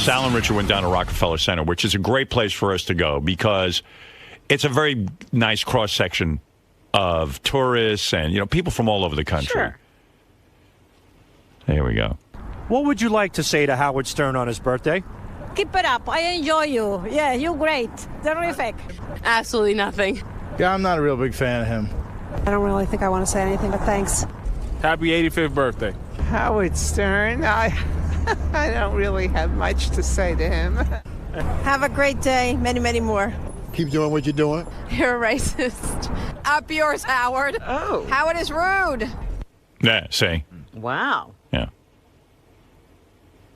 Sal and Richard went down to Rockefeller Center, which is a great place for us to go because it's a very nice cross-section of tourists and, people from all over the country. Sure. Here we go. What would you like to say to Howard Stern on his birthday? Keep it up. I enjoy you. Yeah, you're great. Terrific. Absolutely nothing. Yeah, I'm not a real big fan of him. I don't really think I want to say anything, but thanks. Happy 85th birthday. Howard Stern, I don't really have much to say to him. Have a great day. Many, many more. Keep doing what you're doing. You're a racist. Up yours, Howard. Oh. Howard is rude. Yeah, see? Wow. Yeah.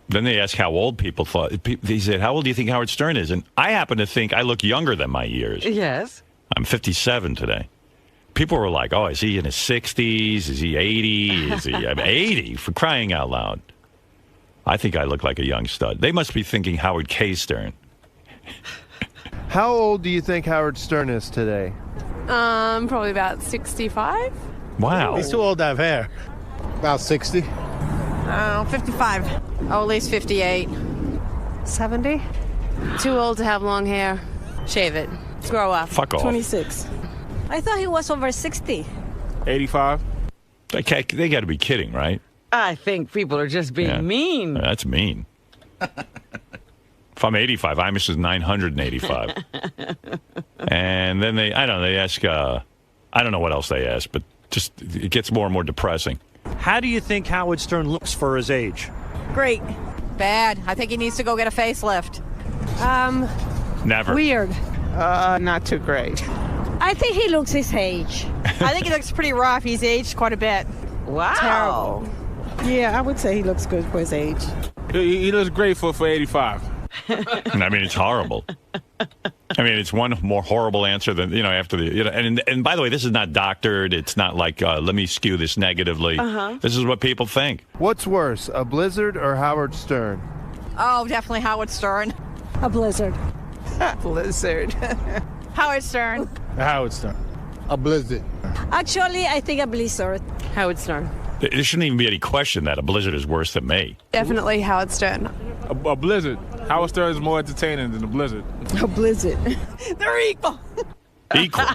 Then they ask how old people thought. They said, how old do you think Howard Stern is? And I happen to think I look younger than my years. Yes. I'm 57 today. People were like, oh, is he in his 60s? Is he 80? Is he I'm 80? For crying out loud. I think I look like a young stud. They must be thinking Howard K. Stern. How old do you think Howard Stern is today? Probably about 65. Wow. He's too old to have hair. About 60. 55. Oh, at least 58. 70? Too old to have long hair. Shave it. Grow up. Fuck off. 26. I thought he was over 60. 85. They got to be kidding, right? I think people are just being mean. That's mean. If I'm 85, Imus is 985. And then they ask, I don't know what else they ask, but just it gets more and more depressing. How do you think Howard Stern looks for his age? Great. Bad. I think he needs to go get a facelift. Never. Weird. Not too great. I think he looks his age. I think he looks pretty rough. He's aged quite a bit. Wow. Terrible. Yeah, I would say he looks good for his age. He looks great for 85. I mean, it's horrible. I mean, it's one more horrible answer than, after the, and by the way, this is not doctored. It's not like, let me skew this negatively. This is what people think. What's worse, a blizzard or Howard Stern? Oh, definitely Howard Stern. A blizzard. Blizzard. Howard Stern. Howard Stern. A blizzard. Actually, I think a blizzard. Howard Stern. There shouldn't even be any question that a blizzard is worse than me. Definitely Howard Stern. A blizzard. Howard Stern is more entertaining than a blizzard. A blizzard. They're equal. Equal.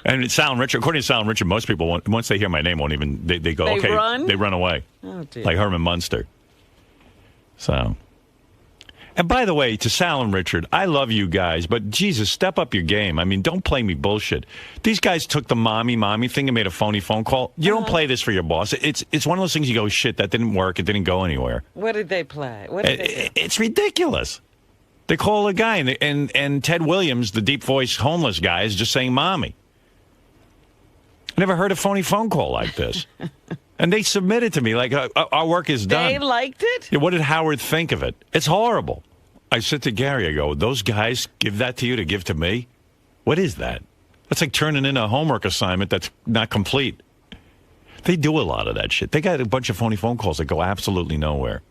And Sal and Richard, according to Sal and Richard, most people, once they hear my name, won't even, they go, They okay. run? They run away. Oh, dear. Like Herman Munster. So. And by the way, to Sal and Richard, I love you guys, but Jesus, step up your game. I mean, don't play me bullshit. These guys took the mommy thing and made a phony phone call. You don't play this for your boss. It's one of those things you go, shit, that didn't work. It didn't go anywhere. What did they play? What did they do? It's ridiculous. They call a guy, and Ted Williams, the deep voice homeless guy, is just saying mommy. I never heard a phony phone call like this. And they submitted to me like, our work is done. They liked it? Yeah, what did Howard think of it? It's horrible. I said to Gary, I go, those guys give that to you to give to me? What is that? That's like turning in a homework assignment that's not complete. They do a lot of that shit. They got a bunch of phony phone calls that go absolutely nowhere.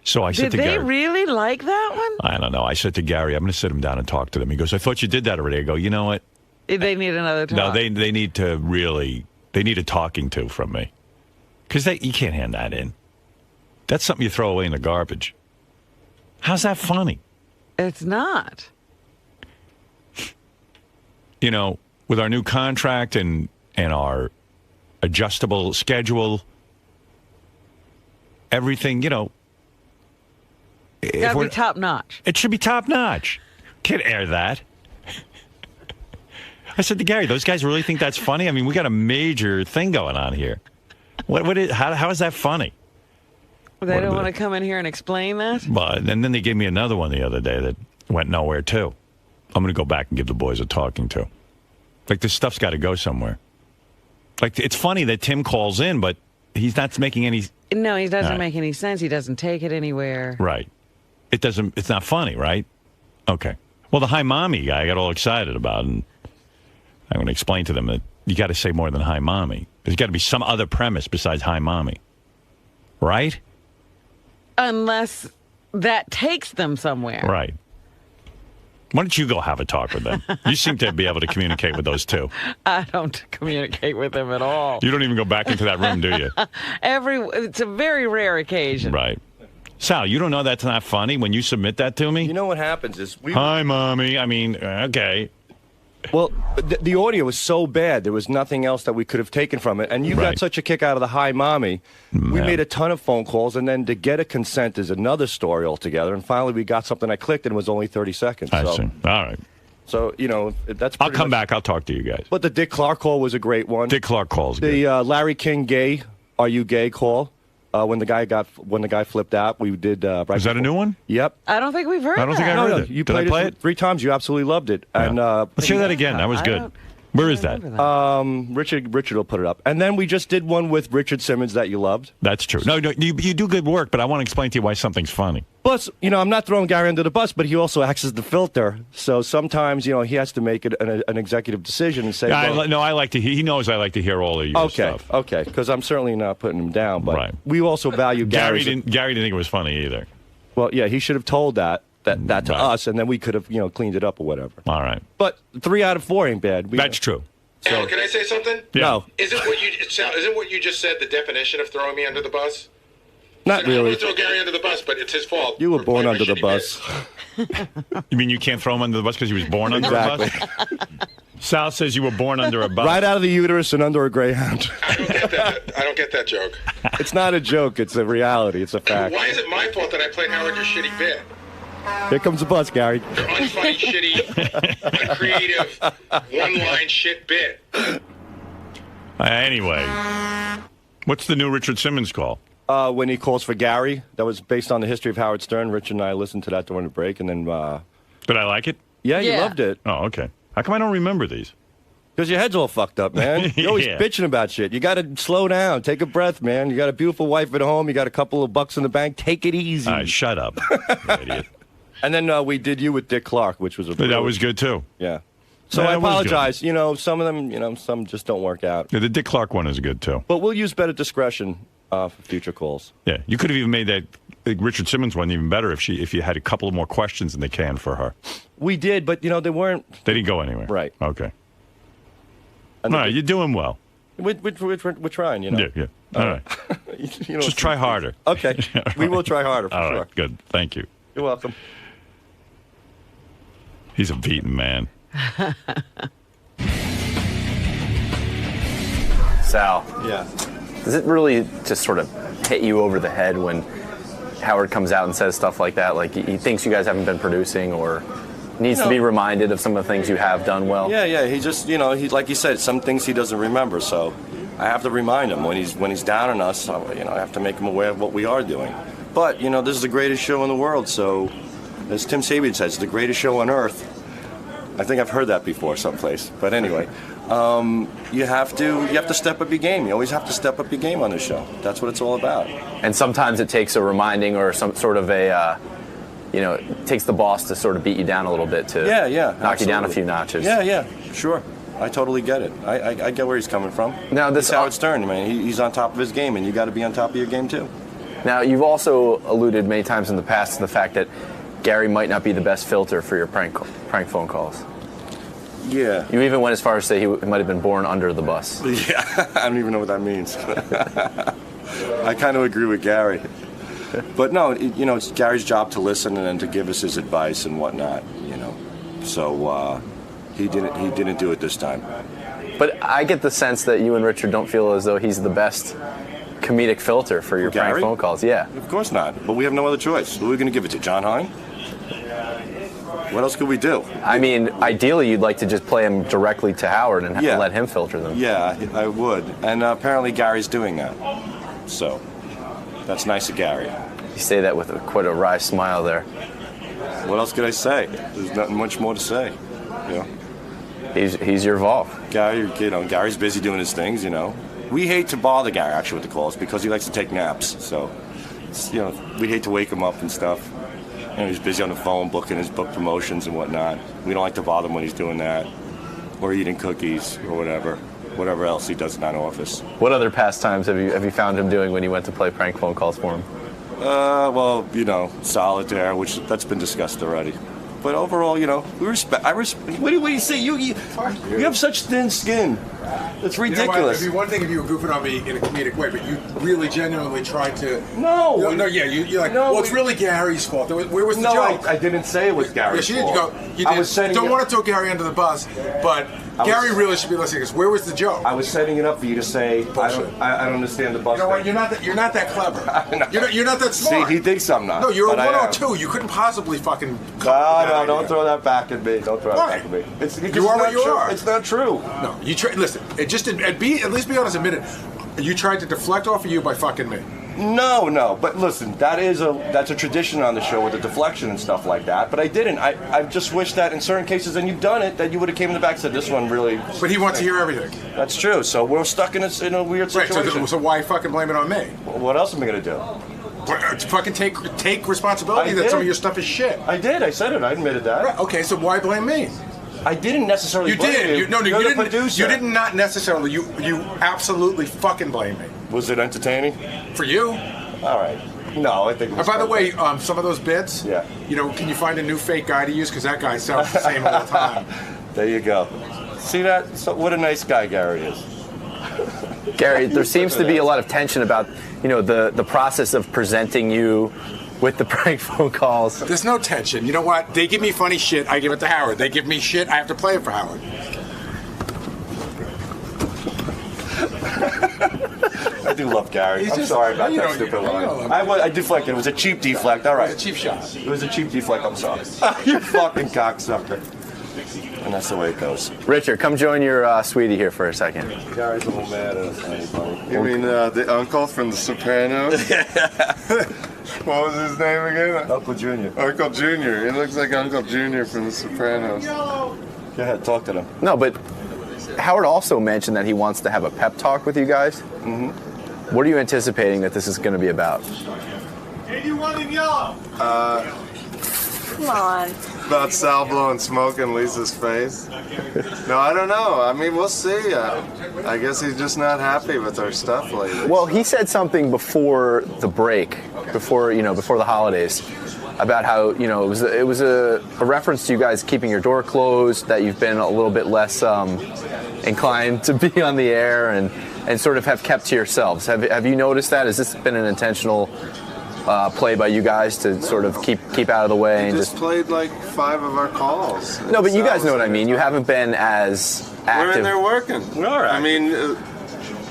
So I said to Gary. Did they really like that one? I don't know. I said to Gary, I'm going to sit him down and talk to them. He goes, I thought you did that already. I go, you know what? They need another talk. No, they need to really, they need a talking to from me. Because you can't hand that in. That's something you throw away in the garbage. How's that funny? It's not. With our new contract and our adjustable schedule, everything, Gotta be top notch. It should be top notch. Can't air that. I said to Gary, those guys really think that's funny? I mean, we got a major thing going on here. How is that funny? They don't want to come in here and explain that? But and then they gave me another one the other day that went nowhere, too. I'm going to go back and give the boys a talking to. Like, this stuff's got to go somewhere. Like, it's funny that Tim calls in, but he's not making any... No, he doesn't make any sense. He doesn't take it anywhere. Right. It's not funny, right? Okay. Well, the hi mommy guy I got all excited about, and I'm going to explain to them that you got to say more than hi mommy. There's got to be some other premise besides hi mommy. Right? Unless that takes them somewhere. Right. Why don't you go have a talk with them? You seem to be able to communicate with those two. I don't communicate with them at all. You don't even go back into that room, do you? It's a very rare occasion. Right. Sal, you don't know that's not funny when you submit that to me? You know what happens is Hi, Mommy. I mean, okay. Well, the audio was so bad, there was nothing else that we could have taken from it. And you got such a kick out of the hi, Mommy. We made a ton of phone calls, and then to get a consent is another story altogether. And finally, we got something I clicked, and it was only 30 seconds. I see. All right. So, you know, that's I'll come back. I'll talk to you guys. But the Dick Clark call was a great one. Dick Clark call's good. The Larry King gay, are you gay call. When the guy flipped out, we did. Is that a new one? Yep. I don't think we've heard I don't think I heard it. You Did I played play it 3 times. You absolutely loved it. Yeah. And let's hear that again. That was good. Where is that? Richard will put it up. And then we just did one with Richard Simmons that you loved. That's true. No, you do good work, but I want to explain to you why something's funny. Plus, you know, I'm not throwing Gary under the bus, but he also acts as the filter. So sometimes, you know, he has to make an executive decision and say, I like to. He knows I like to hear all of your stuff. Okay, because I'm certainly not putting him down, but we also value Gary Gary's. Gary didn't think it was funny either. Well, yeah, he should have told that to us, and then we could have, you know, cleaned it up or whatever. All right. But 3 out of 4 ain't bad. That's true. So, can I say something? Yeah. No. Isn't what you just said the definition of throwing me under the bus? Not really. I want to throw Gary under the bus, but it's his fault. You were born under the bus. You mean you can't throw him under the bus because he was born under a bus? Sal says you were born under a bus. Right out of the uterus and under a Greyhound. I don't get that joke. It's not a joke. It's a reality. It's a fact. Why is it my fault that I played Howard your shitty bit? Here comes the bus, Gary. Your unfunny, shitty, uncreative, one-line shit bit. Anyway, what's the new Richard Simmons call? When he calls for Gary, that was based on the history of Howard Stern. Richard and I listened to that during the break, and then... Did I like it? Yeah, you loved it. Oh, okay. How come I don't remember these? Because your head's all fucked up, man. You're always bitching about shit. You got to slow down. Take a breath, man. You got a beautiful wife at home. You got a couple of bucks in the bank. Take it easy. All right, shut up, you idiot. And then we did you with Dick Clark, which was that was good, too. Yeah. So I apologize. You know, some of them, you know, some just don't work out. Yeah, the Dick Clark one is good, too. But we'll use better discretion for future calls. Yeah, you could have even made that Richard Simmons one even better if you had a couple of more questions than they can for her. We did, but, you know, they weren't... They didn't go anywhere. Right. Okay. All right, you're doing well. We're trying, you know. Yeah. All right. You know, just try harder. Okay. We will try harder, for All sure. right, good. Thank you. You're welcome. He's a beaten man. Sal. Yeah. Does it really just sort of hit you over the head when Howard comes out and says stuff like that? Like he thinks you guys haven't been producing or needs to be reminded of some of the things you have done well? Yeah. He just, you know, like you said, some things he doesn't remember. So I have to remind him when he's down on us. You know, I have to make him aware of what we are doing. But, you know, this is the greatest show in the world. So as Tim Sabian says, the greatest show on earth. I think I've heard that before someplace. But anyway, you have to step up your game. You always have to step up your game on this show. That's what it's all about. And sometimes it takes a reminding or some sort of a, it takes the boss to sort of beat you down a little bit to knock you down a few notches. Yeah, sure. I totally get it. I get where he's coming from. Now, this Howard Stern, man, he's on top of his game, and you got to be on top of your game too. Now, you've also alluded many times in the past to the fact that Gary might not be the best filter for your prank phone calls. Yeah. You even went as far as to say he might have been born under the bus. Yeah, I don't even know what that means. I kind of agree with Gary. But no, it's Gary's job to listen and then to give us his advice and whatnot, you know. So he didn't do it this time. But I get the sense that you and Richard don't feel as though he's the best comedic filter for your prank phone calls. Yeah. Of course not. But we have no other choice. Who are we going to give it to? John Hine? What else could we do? I mean, ideally, you'd like to just play him directly to Howard and let him filter them. Yeah, I would. And apparently Gary's doing that. So that's nice of Gary. You say that with quite a wry smile there. What else could I say? There's nothing much more to say. You know? He's your Vol. Gary, Gary's busy doing his things, you know. We hate to bother Gary, actually, with the calls because he likes to take naps. So, we hate to wake him up and stuff. He's busy on the phone booking his book promotions and whatnot. We don't like to bother him when he's doing that or eating cookies or whatever else he does in that office. What other pastimes have you found him doing when you went to play prank phone calls for him? Well, solitaire, which that's been discussed already. But overall, you know, we respect. What do you say? You have such thin skin. It's ridiculous. You know, it'd be one thing if you were goofing on me in a comedic way, but you really genuinely tried to. No. You're like, no, well, it's really Gary's fault. Where was the joke? I didn't say it was Gary's fault. I was setting. Don't want to throw Gary under the bus, but Gary really should be listening. Because where was the joke? I was setting it up for you to say. I don't understand the bus. You know what? You're not that clever. You're not that smart. See, he thinks I'm not. No, you're a 102. You couldn't possibly fucking. No, don't throw that back at me. Don't throw that back at me. You are what you are. It's not true. No, you try. Listen, at least be honest. Admit it. You tried to deflect off of you by fucking me. No, but listen, that's a tradition on the show with the deflection and stuff like that. But I didn't. I just wish that in certain cases, and you've done it, that you would have came in the back and said, this one really. But he wants to hear everything. That's true. So we're stuck in a weird situation. Right. So why fucking blame it on me? Well, what else am I gonna do? Fucking take responsibility that some of your stuff is shit. I did. I said it. I admitted that. Right. Okay. So why blame me? I didn't necessarily. You did. You didn't. You did not necessarily. You absolutely fucking blame me. Was it entertaining? For you? All right. No, I think. It was by the way, some of those bits. Yeah. You know, can you find a new fake guy to use? Because that guy sounds the same all the time. There you go. See that? So, what a nice guy Gary is. Gary, there seems to be a lot of tension about, you know, the process of presenting you with the prank phone calls. There's no tension. You know what? They give me funny shit, I give it to Howard. They give me shit, I have to play it for Howard. I do love Gary. I'm sorry about that stupid line. I deflected. It was a cheap deflect. All right. It was a cheap shot. It was a cheap deflect. I'm sorry. You fucking cocksucker. And that's the way it goes. Richard, come join your sweetie here for a second. Gary's a little mad at us. You mean the uncle from The Sopranos? What was his name again? Uncle Junior. Uncle Junior. He looks like Uncle Junior from The Sopranos. Go ahead, talk to them. No, but Howard also mentioned that he wants to have a pep talk with you guys. Mm-hmm. What are you anticipating that this is going to be about? Hey, you want in yellow? Come on. About Sal blowing smoke in Lisa's face. No, I don't know. I mean, we'll see. I guess he's just not happy with our stuff lately. Well, he said something before the break, before the holidays, about how, you know, it was a reference to you guys keeping your door closed, that you've been a little bit less inclined to be on the air and sort of have kept to yourselves. Have you noticed that? Has this been an intentional play by you guys to sort of keep out of the way? We just played like 5 of our calls. No, but you guys know what I mean. You haven't been as active. We're in there working. We are. I mean,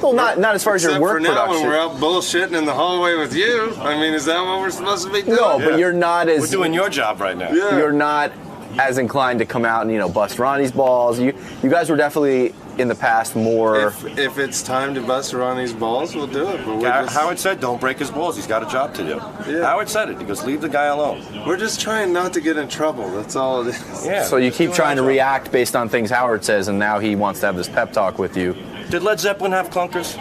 well, not as far as your work production. production. When we're out bullshitting in the hallway with you. I mean, is that what we're supposed to be doing? No, but you're not as. We're doing your job right now. Yeah. You're not as inclined to come out and, you know, bust Ronnie's balls. You guys were definitely in the past more. If it's time to bust Ronnie's balls, we'll do it. But Howard said, "Don't break his balls. He's got a job to do." Yeah. Howard said it. He goes, "Leave the guy alone." We're just trying not to get in trouble. That's all it is. Yeah. So you keep trying to react based on things Howard says, and now he wants to have this pep talk with you. Did Led Zeppelin have clunkers?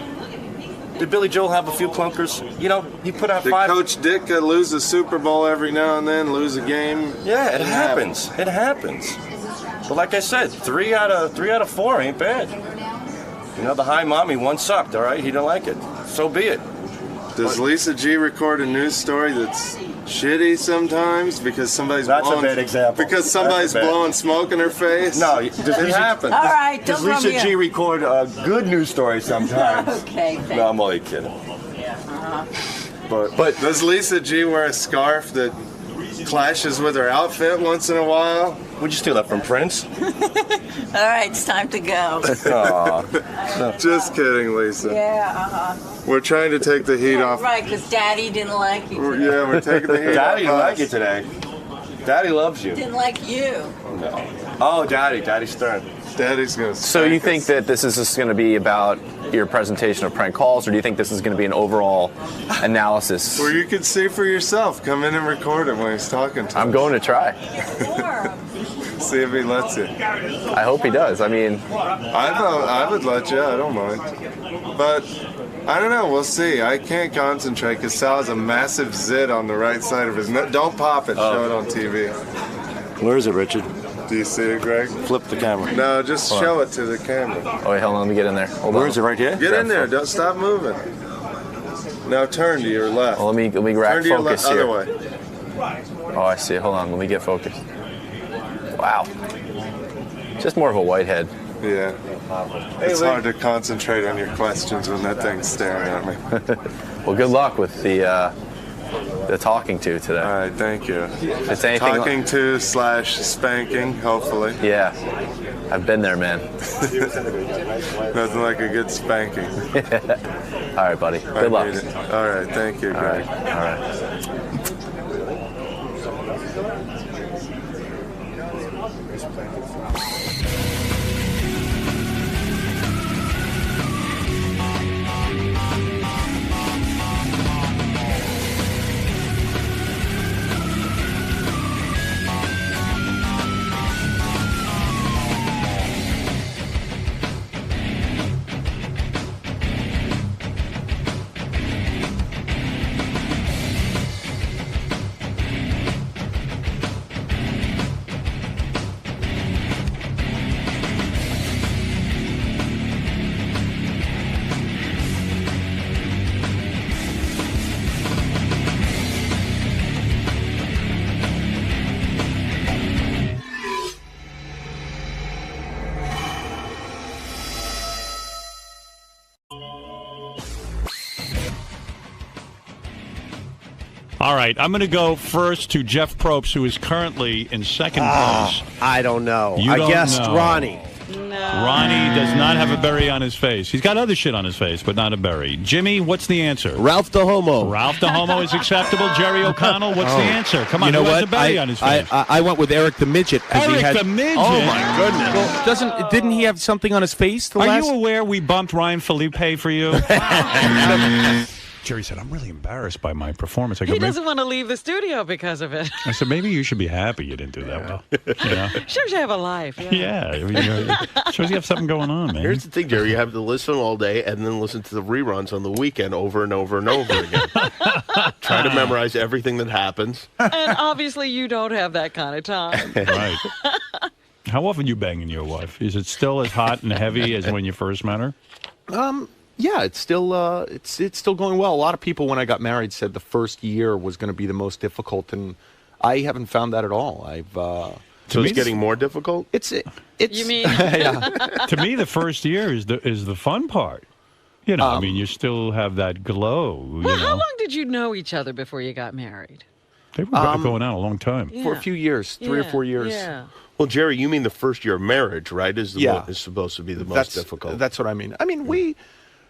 Did Billy Joel have a few clunkers? You know, he put out Did 5. Coach Ditka lose a Super Bowl every now and then, lose a game? Yeah, it happens. It happens. But like I said, 3 out of 4 ain't bad. You know, the Hi Mommy one sucked, all right? He didn't like it. So be it. Does Lisa G record a news story that's shitty sometimes because somebody's blowing, a bad example. Because somebody's blowing smoke in her face? No, it happens. All right, does Lisa G record a good news story sometimes? Okay, thanks. No, I'm only kidding. But does Lisa G wear a scarf that clashes with her outfit once in a while? Would you steal that from Prince? All right, it's time to go. Just kidding, Lisa. Yeah, We're trying to take the heat off. Right, because Daddy didn't like you today. Yeah, we're taking the heat Daddy off. didn't like you today. Daddy loves you. Didn't like you. No. Oh, Daddy Stern. Daddy's gonna. So you think that this is just going to be about your presentation of prank calls, or do you think this is going to be an overall analysis? Well, you can see for yourself. Come in and record it when he's talking to I'm us. going to try. See if he lets you. I hope he does. I mean, I would let you. I don't mind. But I don't know. We'll see. I can't concentrate because Sal has a massive zit on the right side of his nose. Don't pop it. Show it on TV. Where is it, Richard? Do you see it, Greg? Flip the camera. No, just show it to the camera. Oh, wait, hold on. Let me get in there. Where is it? Right here? Get in there. Don't stop moving. Now turn to your left. Well, let me grab turn to focus your here. other way. Oh, I see. Hold on. Let me get focused. Wow. Just more of a whitehead. Yeah. It's hard to concentrate on your questions when that thing's staring at me. Well, good luck with the talking to today. All right, thank you. If it's anything talking to / spanking, hopefully. Yeah. I've been there, man. Nothing like a good spanking. All right, buddy. Good luck. All right, thank you. All right. All right. All right, I'm going to go first to Jeff Probst, who is currently in second place. I don't know. You I don't guessed know. Ronnie. Ronnie does not have a berry on his face. He's got other shit on his face, but not a berry. Jimmy, what's the answer? Ralph the Homo. Ralph the Homo is acceptable. Jerry O'Connell, what's the answer? Come on, you know who has what? a berry on his face? I went with Eric the Midget. Eric the Midget? Oh, my goodness. Well, didn't he have something on his face? Are you aware we bumped Ryan Felipe for you? Jerry said, I'm really embarrassed by my performance. I go, He doesn't want to leave the studio because of it. I said, maybe you should be happy you didn't do that well. You know? Shows you have a life. Yeah. Yeah. Shows you have something going on, man. Here's the thing, Jerry. You have to listen all day and then listen to the reruns on the weekend over and over and over again. Try to memorize everything that happens. And obviously you don't have that kind of time. Right. How often you banging your wife? Is it still as hot and heavy as when you first met her? Yeah, it's still going well. A lot of people, when I got married, said the first year was going to be the most difficult, and I haven't found that at all. So it's getting more difficult. It's You mean? Yeah. To me, the first year is the fun part. You know, I mean, you still have that glow. Well, how long did you know each other before you got married? They were going out a long time. Yeah. For a few years, 3 or 4 years. Yeah. Well, Jerry, you mean the first year of marriage, right? Is supposed to be the most difficult. That's what I mean. I mean, we...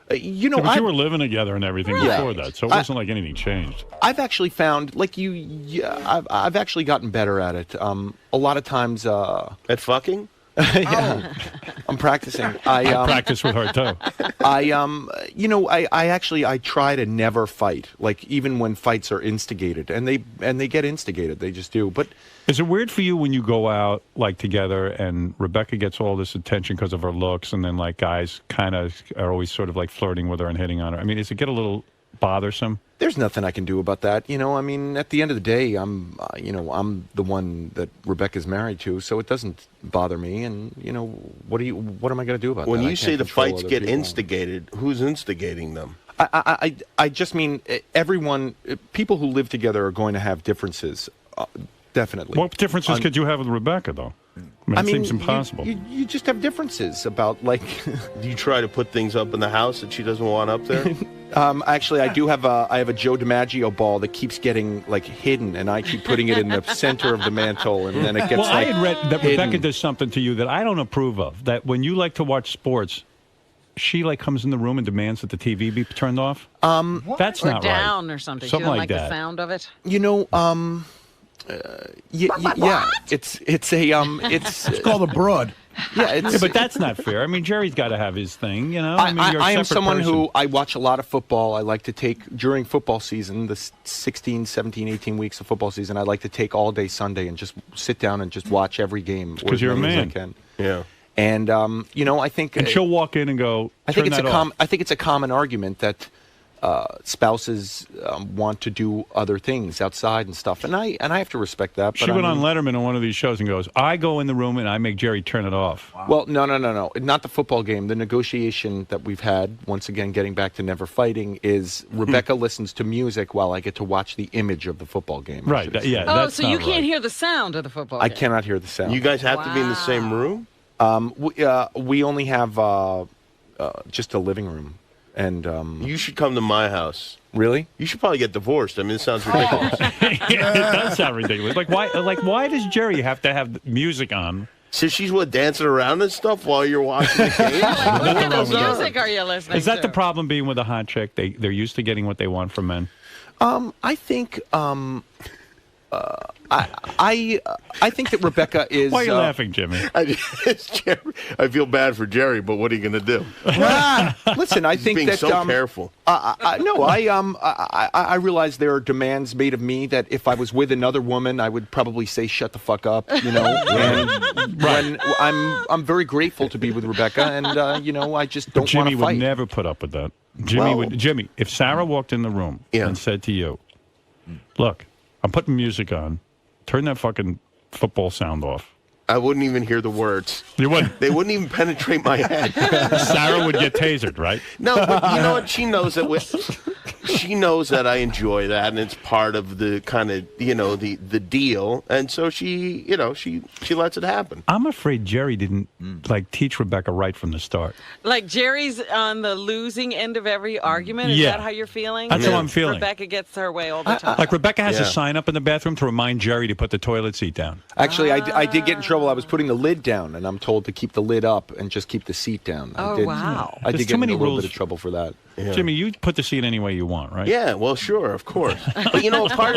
but you were living together and everythking before that, so it wasn't like anything changed. I've actually found, I've actually gotten better at it. A lot of times... at fucking? Yeah. I'm practicing. I practice with her, too. I try to never fight, like, even when fights are instigated. And they get instigated. They just do. But is it weird for you when you go out, like, together and Rebecca gets all this attention because of her looks and then, like, guys kind of are always sort of, like, flirting with her and hitting on her? I mean, does it get a little bothersome? There's nothing I can do about that. I mean, at the end of the day, I'm the one that Rebecca's married to, so it doesn't bother me. And, what am I going to do about that? When you say the fights get instigated, who's instigating them? I just mean everyone, people who live together are going to have differences, definitely. What differences could you have with Rebecca, though? I mean, it seems impossible. You just have differences about, like... Do you try to put things up in the house that she doesn't want up there? Actually, I have a Joe DiMaggio ball that keeps getting, like, hidden, and I keep putting it in the center of the mantle, and then it gets, I had read that hidden. Rebecca does something to you that I don't approve of, that when you like to watch sports, she, like, comes in the room and demands that the TV be turned off? That's not right. Or down or something. Something You don't like like that. the sound of it? Yeah, it's called a broad. Yeah, but that's not fair. I mean, Jerry's got to have his thing, you know? I mean, you're a I am separate someone person. who, I watch a lot of football. I like to take, during football season, the 16, 17, 18 weeks of football season, I like to take all day Sunday and just sit down and just watch every game. Because you're a man. As I can. Yeah. And, I think... And she'll walk in and go, I think it's a common argument that spouses want to do other things outside and stuff, and I have to respect that. But She went on Letterman on one of these shows and goes, "I go in the room and I make Jerry turn it off." Wow. Well, no, not the football game. The negotiation that we've had, once again, getting back to never fighting, is Rebecca listens to music while I get to watch the image of the football game. Right? Yeah. Oh, so you can't hear the sound of the football game. I cannot hear the sound. You guys have to be in the same room. We only have just a living room. And you should come to my house. Really? You should probably get divorced. I mean, it sounds ridiculous. It does sound ridiculous. Like why does Jerry have to have music on? So she's dancing around and stuff while you're watching the game. What kind of music are you listening to? Is that the problem being with a hot chick? They're used to getting what they want from men. I think I think that Rebecca is. Why are you laughing, Jimmy? I feel bad for Jerry, but what are you going to do? Listen, I think being that so careful. I realize there are demands made of me that if I was with another woman, I would probably say "shut the fuck up," you know. And when I'm very grateful to be with Rebecca, and I just don't want to fight. Jimmy would never put up with that. Jimmy, if Sarah walked in the room and said to you, "Look, I'm putting music on. Turn that fucking football sound off." I wouldn't even hear the words. You wouldn't? They wouldn't even penetrate my head. Sarah would get tasered, right? No, but you know what? She knows that she knows that I enjoy that, and it's part of the kind of, the deal. And so she lets it happen. I'm afraid Jerry didn't, teach Rebecca right from the start. Like Jerry's on the losing end of every argument? Is that how you're feeling? That's how I'm feeling. Rebecca gets her way all the time. Like Rebecca has a sign up in the bathroom to remind Jerry to put the toilet seat down. Actually, I did get in trouble. I was putting the lid down, and I'm told to keep the lid up and just keep the seat down. Wow. I did get in a little bit of trouble for that. Yeah. Jimmy, you put the seat any way you want, right? Yeah, well, sure, of course. But part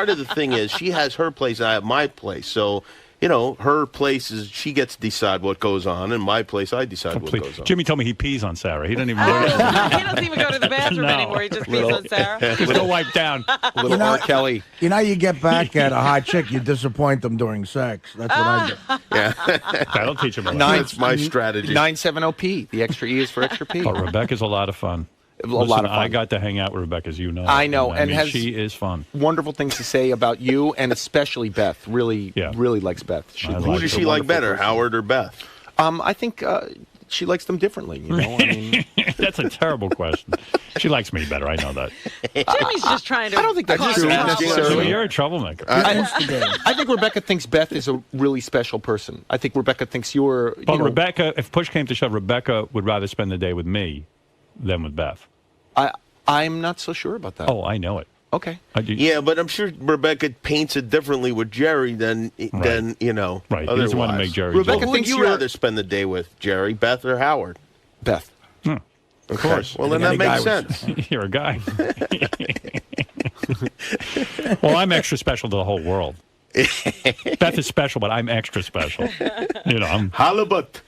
of the thing is she has her place, I have my place. So, her place is she gets to decide what goes on, and my place I decide what goes on. Jimmy told me he pees on Sarah. He doesn't even. He doesn't even go to the bathroom anymore. He just pees on Sarah. Still wiped down. Little R. Kelly. You get back at a hot chick, you disappoint them during sex. That's what I do. Yeah, that'll teach him. That's my strategy. 970P. The extra E is for extra P. But Rebecca's a lot of fun. Lot of fun. I got to hang out with Rebecca, as you know. I know, and has she is fun. Wonderful things to say about you, and especially Beth. Really likes Beth. Who does she like better, Howard or Beth? I think she likes them differently. That's a terrible question. She likes me better. I know that. Jimmy's just trying to. I don't think that's true necessarily. You're a troublemaker. I think Rebecca thinks Beth is a really special person. I think Rebecca thinks you're. But Rebecca, if push came to shove, Rebecca would rather spend the day with me than with Beth. I'm not so sure about that. Oh, I know it. Okay. Yeah, but I'm sure Rebecca paints it differently with Jerry than Right. Otherwise. He doesn't want to make Jerry. Rebecca, who would you rather spend the day with, Jerry, Beth, or Howard? Beth. Of course. Well, then that makes sense. You're a guy. Well, I'm extra special to the whole world. Beth is special, but I'm extra special. I'm halibut.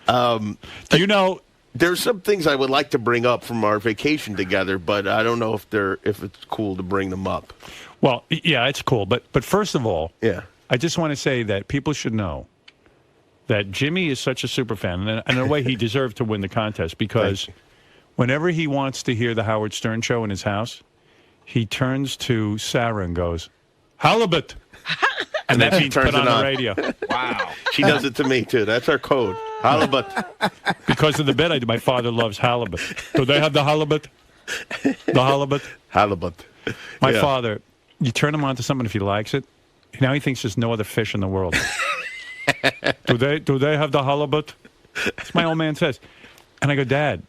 Do you know? There's some things I would like to bring up from our vacation together, but I don't know if it's cool to bring them up. Well, yeah, it's cool. But first of all, I just want to say that people should know that Jimmy is such a super fan, and in a way he deserved to win the contest, because whenever he wants to hear the Howard Stern show in his house, he turns to Sarah and goes, "Halibut." And that means put on the radio. Wow. She does it to me, too. That's our code. Halibut. Because of the bit I do. My father loves halibut. Do they have the halibut? The halibut? Halibut. My father, you turn him on to something if he likes it. Now he thinks there's no other fish in the world. Do they have the halibut? That's my old man says. And I go, Dad,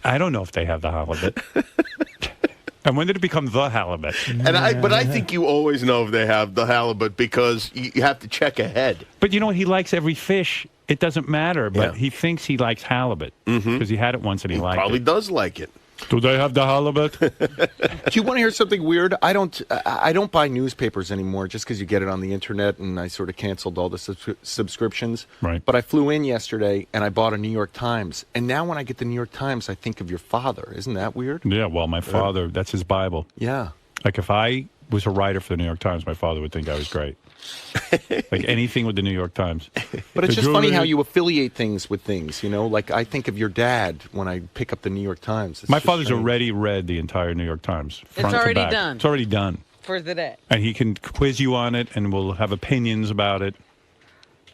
I don't know if they have the halibut. And when did it become the halibut? But I think you always know if they have the halibut because you have to check ahead. But you know what? He likes every fish. It doesn't matter, but he thinks he likes halibut because he had it once and he liked it. Probably does like it. Do they have the halibut? Do you want to hear something weird? I don't buy newspapers anymore just because you get it on the internet, and I sort of canceled all the subscriptions. Right. But I flew in yesterday and I bought a New York Times, and now when I get the New York Times, I think of your father. Isn't that weird? Yeah. Well, my father, that's his Bible. Yeah. Like if I was a writer for the New York Times, my father would think I was great. Like anything with the New York Times. But it's just funny how you affiliate things with things, you know? Like, I think of your dad when I pick up the New York Times. It's my just father's strange. already read the entire New York Times. Front to already back. done. It's already done. For the day. And he can quiz you on it, and we'll have opinions about it.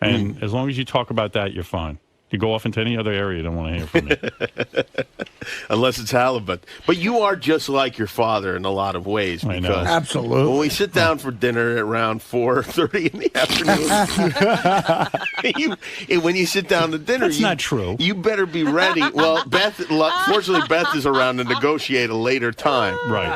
And as long as you talk about that, you're fine. You go off into any other area, you don't want to hear from me. Unless it's halibut. But you are just like your father in a lot of ways. I know. Because Absolutely. when we sit down for dinner at around 4:30 in the afternoon, when you sit down to dinner, That's not true. You better be ready. Well, fortunately, Beth is around to negotiate a later time. Right.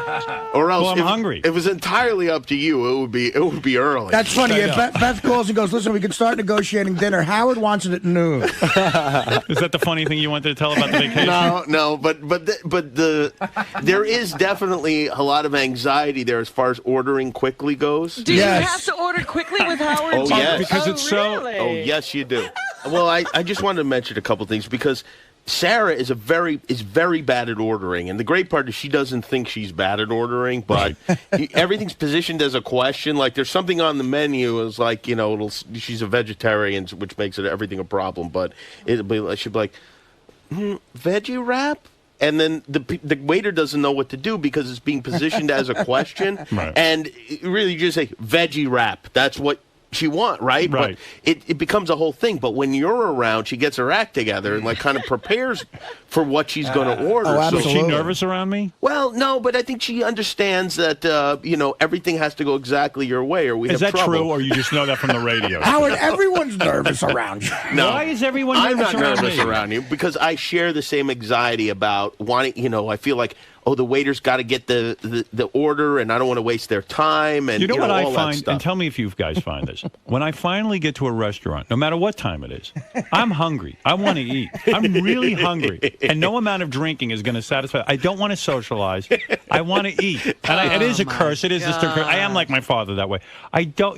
Or else, Well, I'm if hungry. If it was entirely up to you, it would be early. That's funny. If Beth calls and goes, listen, we can start negotiating dinner. Howard wants it at noon. Is that the funny thing you wanted to tell about the vacation? No, but there is definitely a lot of anxiety there as far as ordering quickly goes. Do you have to order quickly with Howard? Oh, yes. Because it's really? Oh, yes, you do. Well, I just wanted to mention a couple things because Sarah is very bad at ordering, and the great part is she doesn't think she's bad at ordering, but everything's positioned as a question. Like there's something on the menu is like she's a vegetarian, which makes everything a problem. But she'll be like veggie wrap. And then the waiter doesn't know what to do because it's being positioned as a question. Right. And really, you just say veggie wrap. That's what she want, right? Right. But it becomes a whole thing. But when you're around, she gets her act together and kind of prepares for what she's going to order. Is she nervous around me? Well, no, but I think she understands that everything has to go exactly your way, or we Is have that trouble. true, or you just know that from the radio? Howard, everyone's nervous around you. No, Why is everyone nervous I'm not around nervous me? around you because I share the same anxiety about wanting. I feel like the waiter's got to get the order, and I don't want to waste their time. And you know what I all that find, stuff. and tell me if you guys find this. When I finally get to a restaurant, no matter what time it is, I'm hungry. I want to eat. I'm really hungry, and no amount of drinking is going to satisfy. I don't want to socialize. I want to eat, and it is a curse. It is just a curse. I am like my father that way. I don't,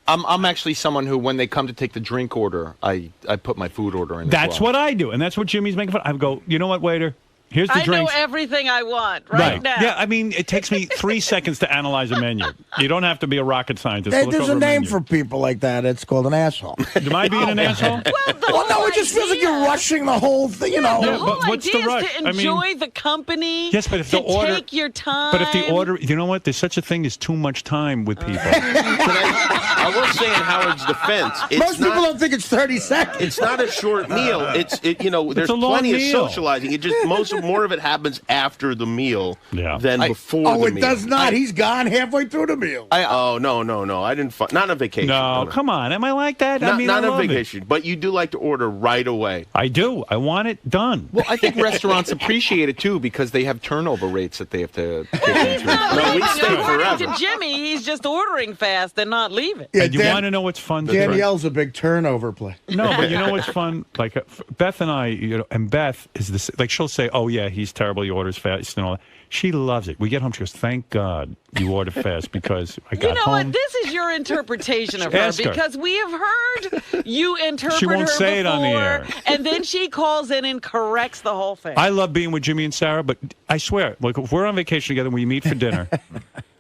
I'm actually someone who, when they come to take the drink order, I put my food order in. That's what I do, and that's what Jimmy's making fun. I go, you know what, waiter? Here's the I drinks. know everything I want right now. Yeah, I mean, it takes me 3 seconds to analyze a menu. You don't have to be a rocket scientist. There's a name for people like that. It's called an asshole. Am I being an asshole? Well, no, it just feels like you're rushing the whole thing, The whole but what's idea the rush? is to enjoy the company. Yes, but if to the order, take your time. But if the order, you know what? There's such a thing as too much time with people. I will say in Howard's defense, most people don't think it's 30 seconds. It's not a short meal. There's a long plenty meal. of socializing. It just more of it happens after the meal than before the meal. Oh, it does not. He's gone halfway through the meal. No. I didn't. Not on vacation. No, come on. Am I like that? Not, I mean, not I on love vacation. But you do like to order right away. I do. I want it done. Well, I think restaurants appreciate it too because they have turnover rates that they have to. He's not No, we leaving. stay According forever. to Jimmy, he's just ordering fast and not leaving. Yeah, and you want to know what's fun? Danielle's a big turnover play. No, but you know what's fun? Like Beth and I, and Beth is this. Like she'll say, "Oh yeah, he's terrible. He orders fast and all that." She loves it. We get home. She goes, "Thank God you order fast because I got home." What? This is your interpretation of her Ask her. because we have heard you interpret She won't her say it on the before, air. and then she calls in and corrects the whole thing. I love being with Jimmy and Sarah, but I swear, like if we're on vacation together and we meet for dinner,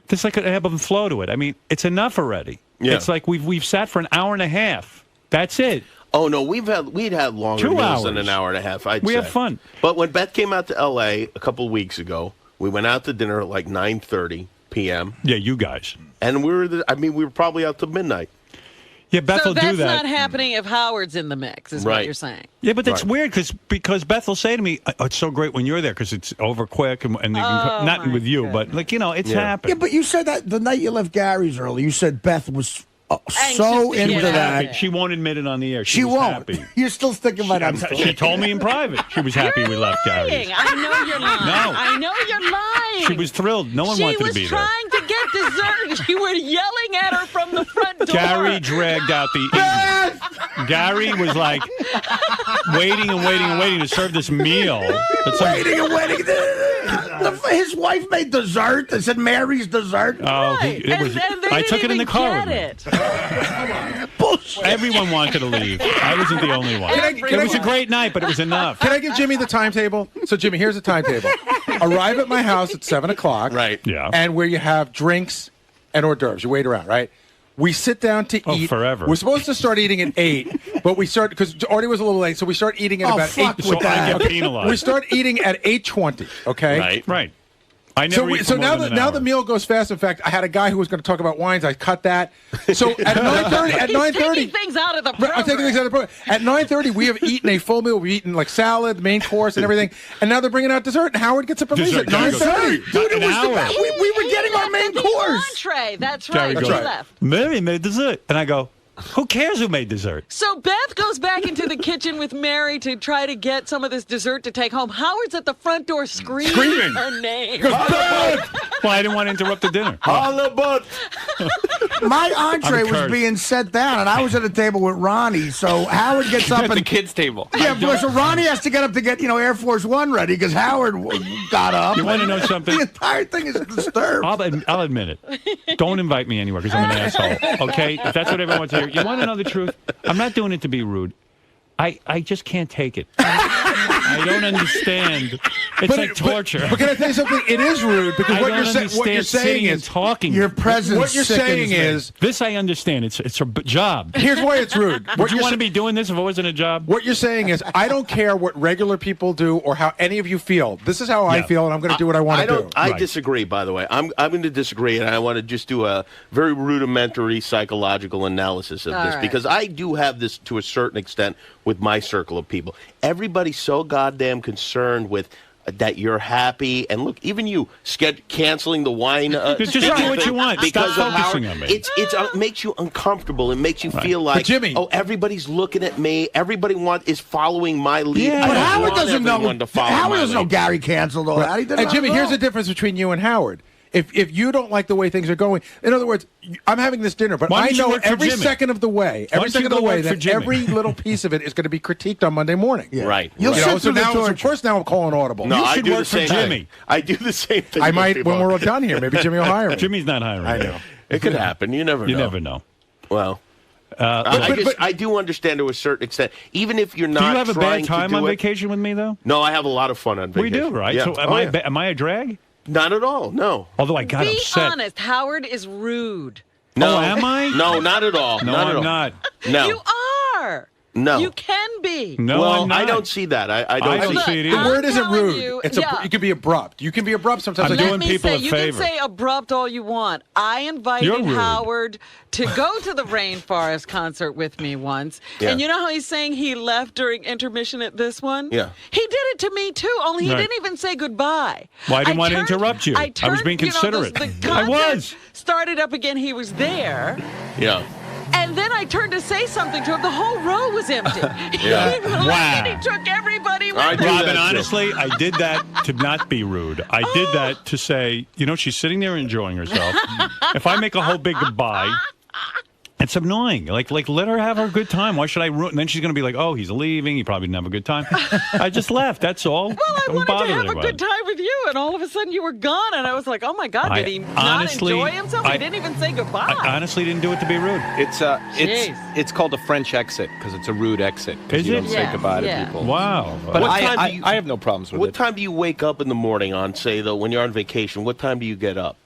there's like an ebb and flow to it. I mean, it's enough already. Yeah. It's like we've sat for an hour and a half. That's it. Oh no, we'd had longer 2 meals than hours. an hour and a half. We say. have fun. But when Beth came out to L.A. a couple weeks ago, we went out to dinner at like 9:30 p.m. Yeah, you guys. And we were probably out to midnight. Yeah, Beth so will do that's that. not happening if Howard's in the mix, is what Right. you're saying. Yeah, but that's Right. weird because Beth will say to me, "Oh, it's so great when you're there because it's over quick and you can, not with you, but like it's happened." Yeah, but you said that the night you left Gary's early, you said Beth was so into that. She won't admit it on the air. She was won't. Happy. You're still sticking by that story. She told me in private she was happy we left Gary's. I know you're lying. No. I know you're lying. She was thrilled. No one wanted to be She was there. trying to get dessert. You were yelling at her from the front door. Gary dragged out the evening. Gary was like waiting to serve this meal. Waiting and waiting. His wife made dessert. They said Mary's dessert. Oh, Right. it was. And they I took it in didn't the car even with me. get it. bullshit. Everyone wanted to leave. I wasn't the only one. It was a great night, but it was enough. Can I give Jimmy the timetable? So, Jimmy, here's the timetable. Arrive at my house at 7 o'clock. Right. Yeah. And where you have drinks and hors d'oeuvres. You wait around, right? We sit down to eat. Forever. We're supposed to start eating at 8, but we start because Artie was a little late, so we start eating at about 8. So I get penalized. We start eating at 8:20. Okay. Right. I never eat for more than an hour. the meal goes fast. In fact, I had a guy who was going to talk about wines. I cut that. So at 9:30, taking things out of the program. I'm taking things out of the program. At 9:30, we have eaten a full meal. We've eaten like salad, main course, and everything. And now they're bringing out dessert. And Howard gets up and leaves at 9:30. Dude, it was the best. We were getting our main course. Entree. That's Gary right. goes, He left. Mary made dessert. And I go, who cares who made dessert? So Beth goes back into the kitchen with Mary to try to get some of this dessert to take home. Howard's at the front door screaming her name. Well, I didn't want to interrupt the dinner. My entree I'm was cursed. being set down, and I was at a table with Ronnie. So Howard gets up At and the kids' table. yeah, so Ronnie has to get up to get Air Force One ready because Howard got up. You want to know something? The entire thing is disturbed. I'll admit it. Don't invite me anywhere because I'm an asshole. Okay? If that's what everyone wants to hear. You want to know the truth? I'm not doing it to be rude. I just can't take it. I don't understand. It's like torture. But can I tell you something? It is rude because what you're saying is talking. Your presence. What you're saying is this. I understand. It's a job. Here's why it's rude. Would you want to be doing this if it wasn't a job? What you're saying is I don't care what regular people do or how any of you feel. This is how I feel, and I'm going to do what I want to do. I disagree. By the way, I'm going to disagree, and I want to just do a very rudimentary psychological analysis of this because I do have this to a certain extent with my circle of people. Everybody's so goddamn concerned with that you're happy, and look, even you canceling the wine. Just do what you want. Because Stop of how focusing on me. It makes you uncomfortable. It makes you feel like, Jimmy, everybody's looking at me. Everybody is following my lead. Yeah, but Howard doesn't know. Howard doesn't know Gary canceled all that. He didn't And Jimmy, know. here's the difference between you and Howard. If you don't like the way things are going, in other words, I'm having this dinner, but Why I don't you know work for every Jimmy? second of the way, that Jimmy? every little piece of it is going to be critiqued on Monday morning. Yeah. Right. You'll sit So through the now, torture. first, now I'm calling audible. No, You I should do work the for same Jimmy. thing. I do the same thing. I with might people. when we're done here. Maybe Jimmy will hire me. Jimmy's not hiring. I know. It could happen. You never know. You never know. Well, I do understand to a certain extent. Even if you're not Do you have a trying bad time to do on it, vacation with me, though? No, I have a lot of fun on We vacation. do, right? Yeah. So am I a drag? Not at all. No. Although I got Be upset. honest. Howard is rude. No. Oh, am I? No, not at all. No, not at I'm all. not. No. You are. No. You can be. No, well, I'm not. I don't see that. I I don't see see it The either. word isn't telling rude. you, It's yeah. you can be abrupt. You can be abrupt sometimes. I'm Like, doing Let me people say, a you favor. can say abrupt all you want. I invited You're rude. Howard to go to the Rainforest concert with me once. Yeah. And you know how he's saying he left during intermission at this one? Yeah. He did it to me, too, only he Right. didn't even say goodbye. Well, I didn't want to interrupt you. I was being considerate. The I concert was. started up again. He was there. Yeah. And then I turned to say something to him. The whole row was empty. Yeah. He left and he took everybody with I him. do Robin, that, too. honestly, I did that to not be rude. I did that to say, she's sitting there enjoying herself. If I make a whole big goodbye, it's annoying. Like let her have her good time. Why should I ruin? And then she's going to be like, oh, he's leaving. He probably didn't have a good time. I just left. That's all. Well, I Don't wanted to bother have a anybody. good time with you, and all of a sudden you were gone, and I was like, oh my God, did he not honestly- enjoy himself? He didn't even say goodbye. I honestly didn't do it to be rude. It's called a French exit because it's a rude exit. 'cause Is you it? don't say Yeah, goodbye yeah. to people. Wow. But What time I do you- have no problems with What it. time do you wake up in the morning on, say, though, when you're on vacation? What time do you get up?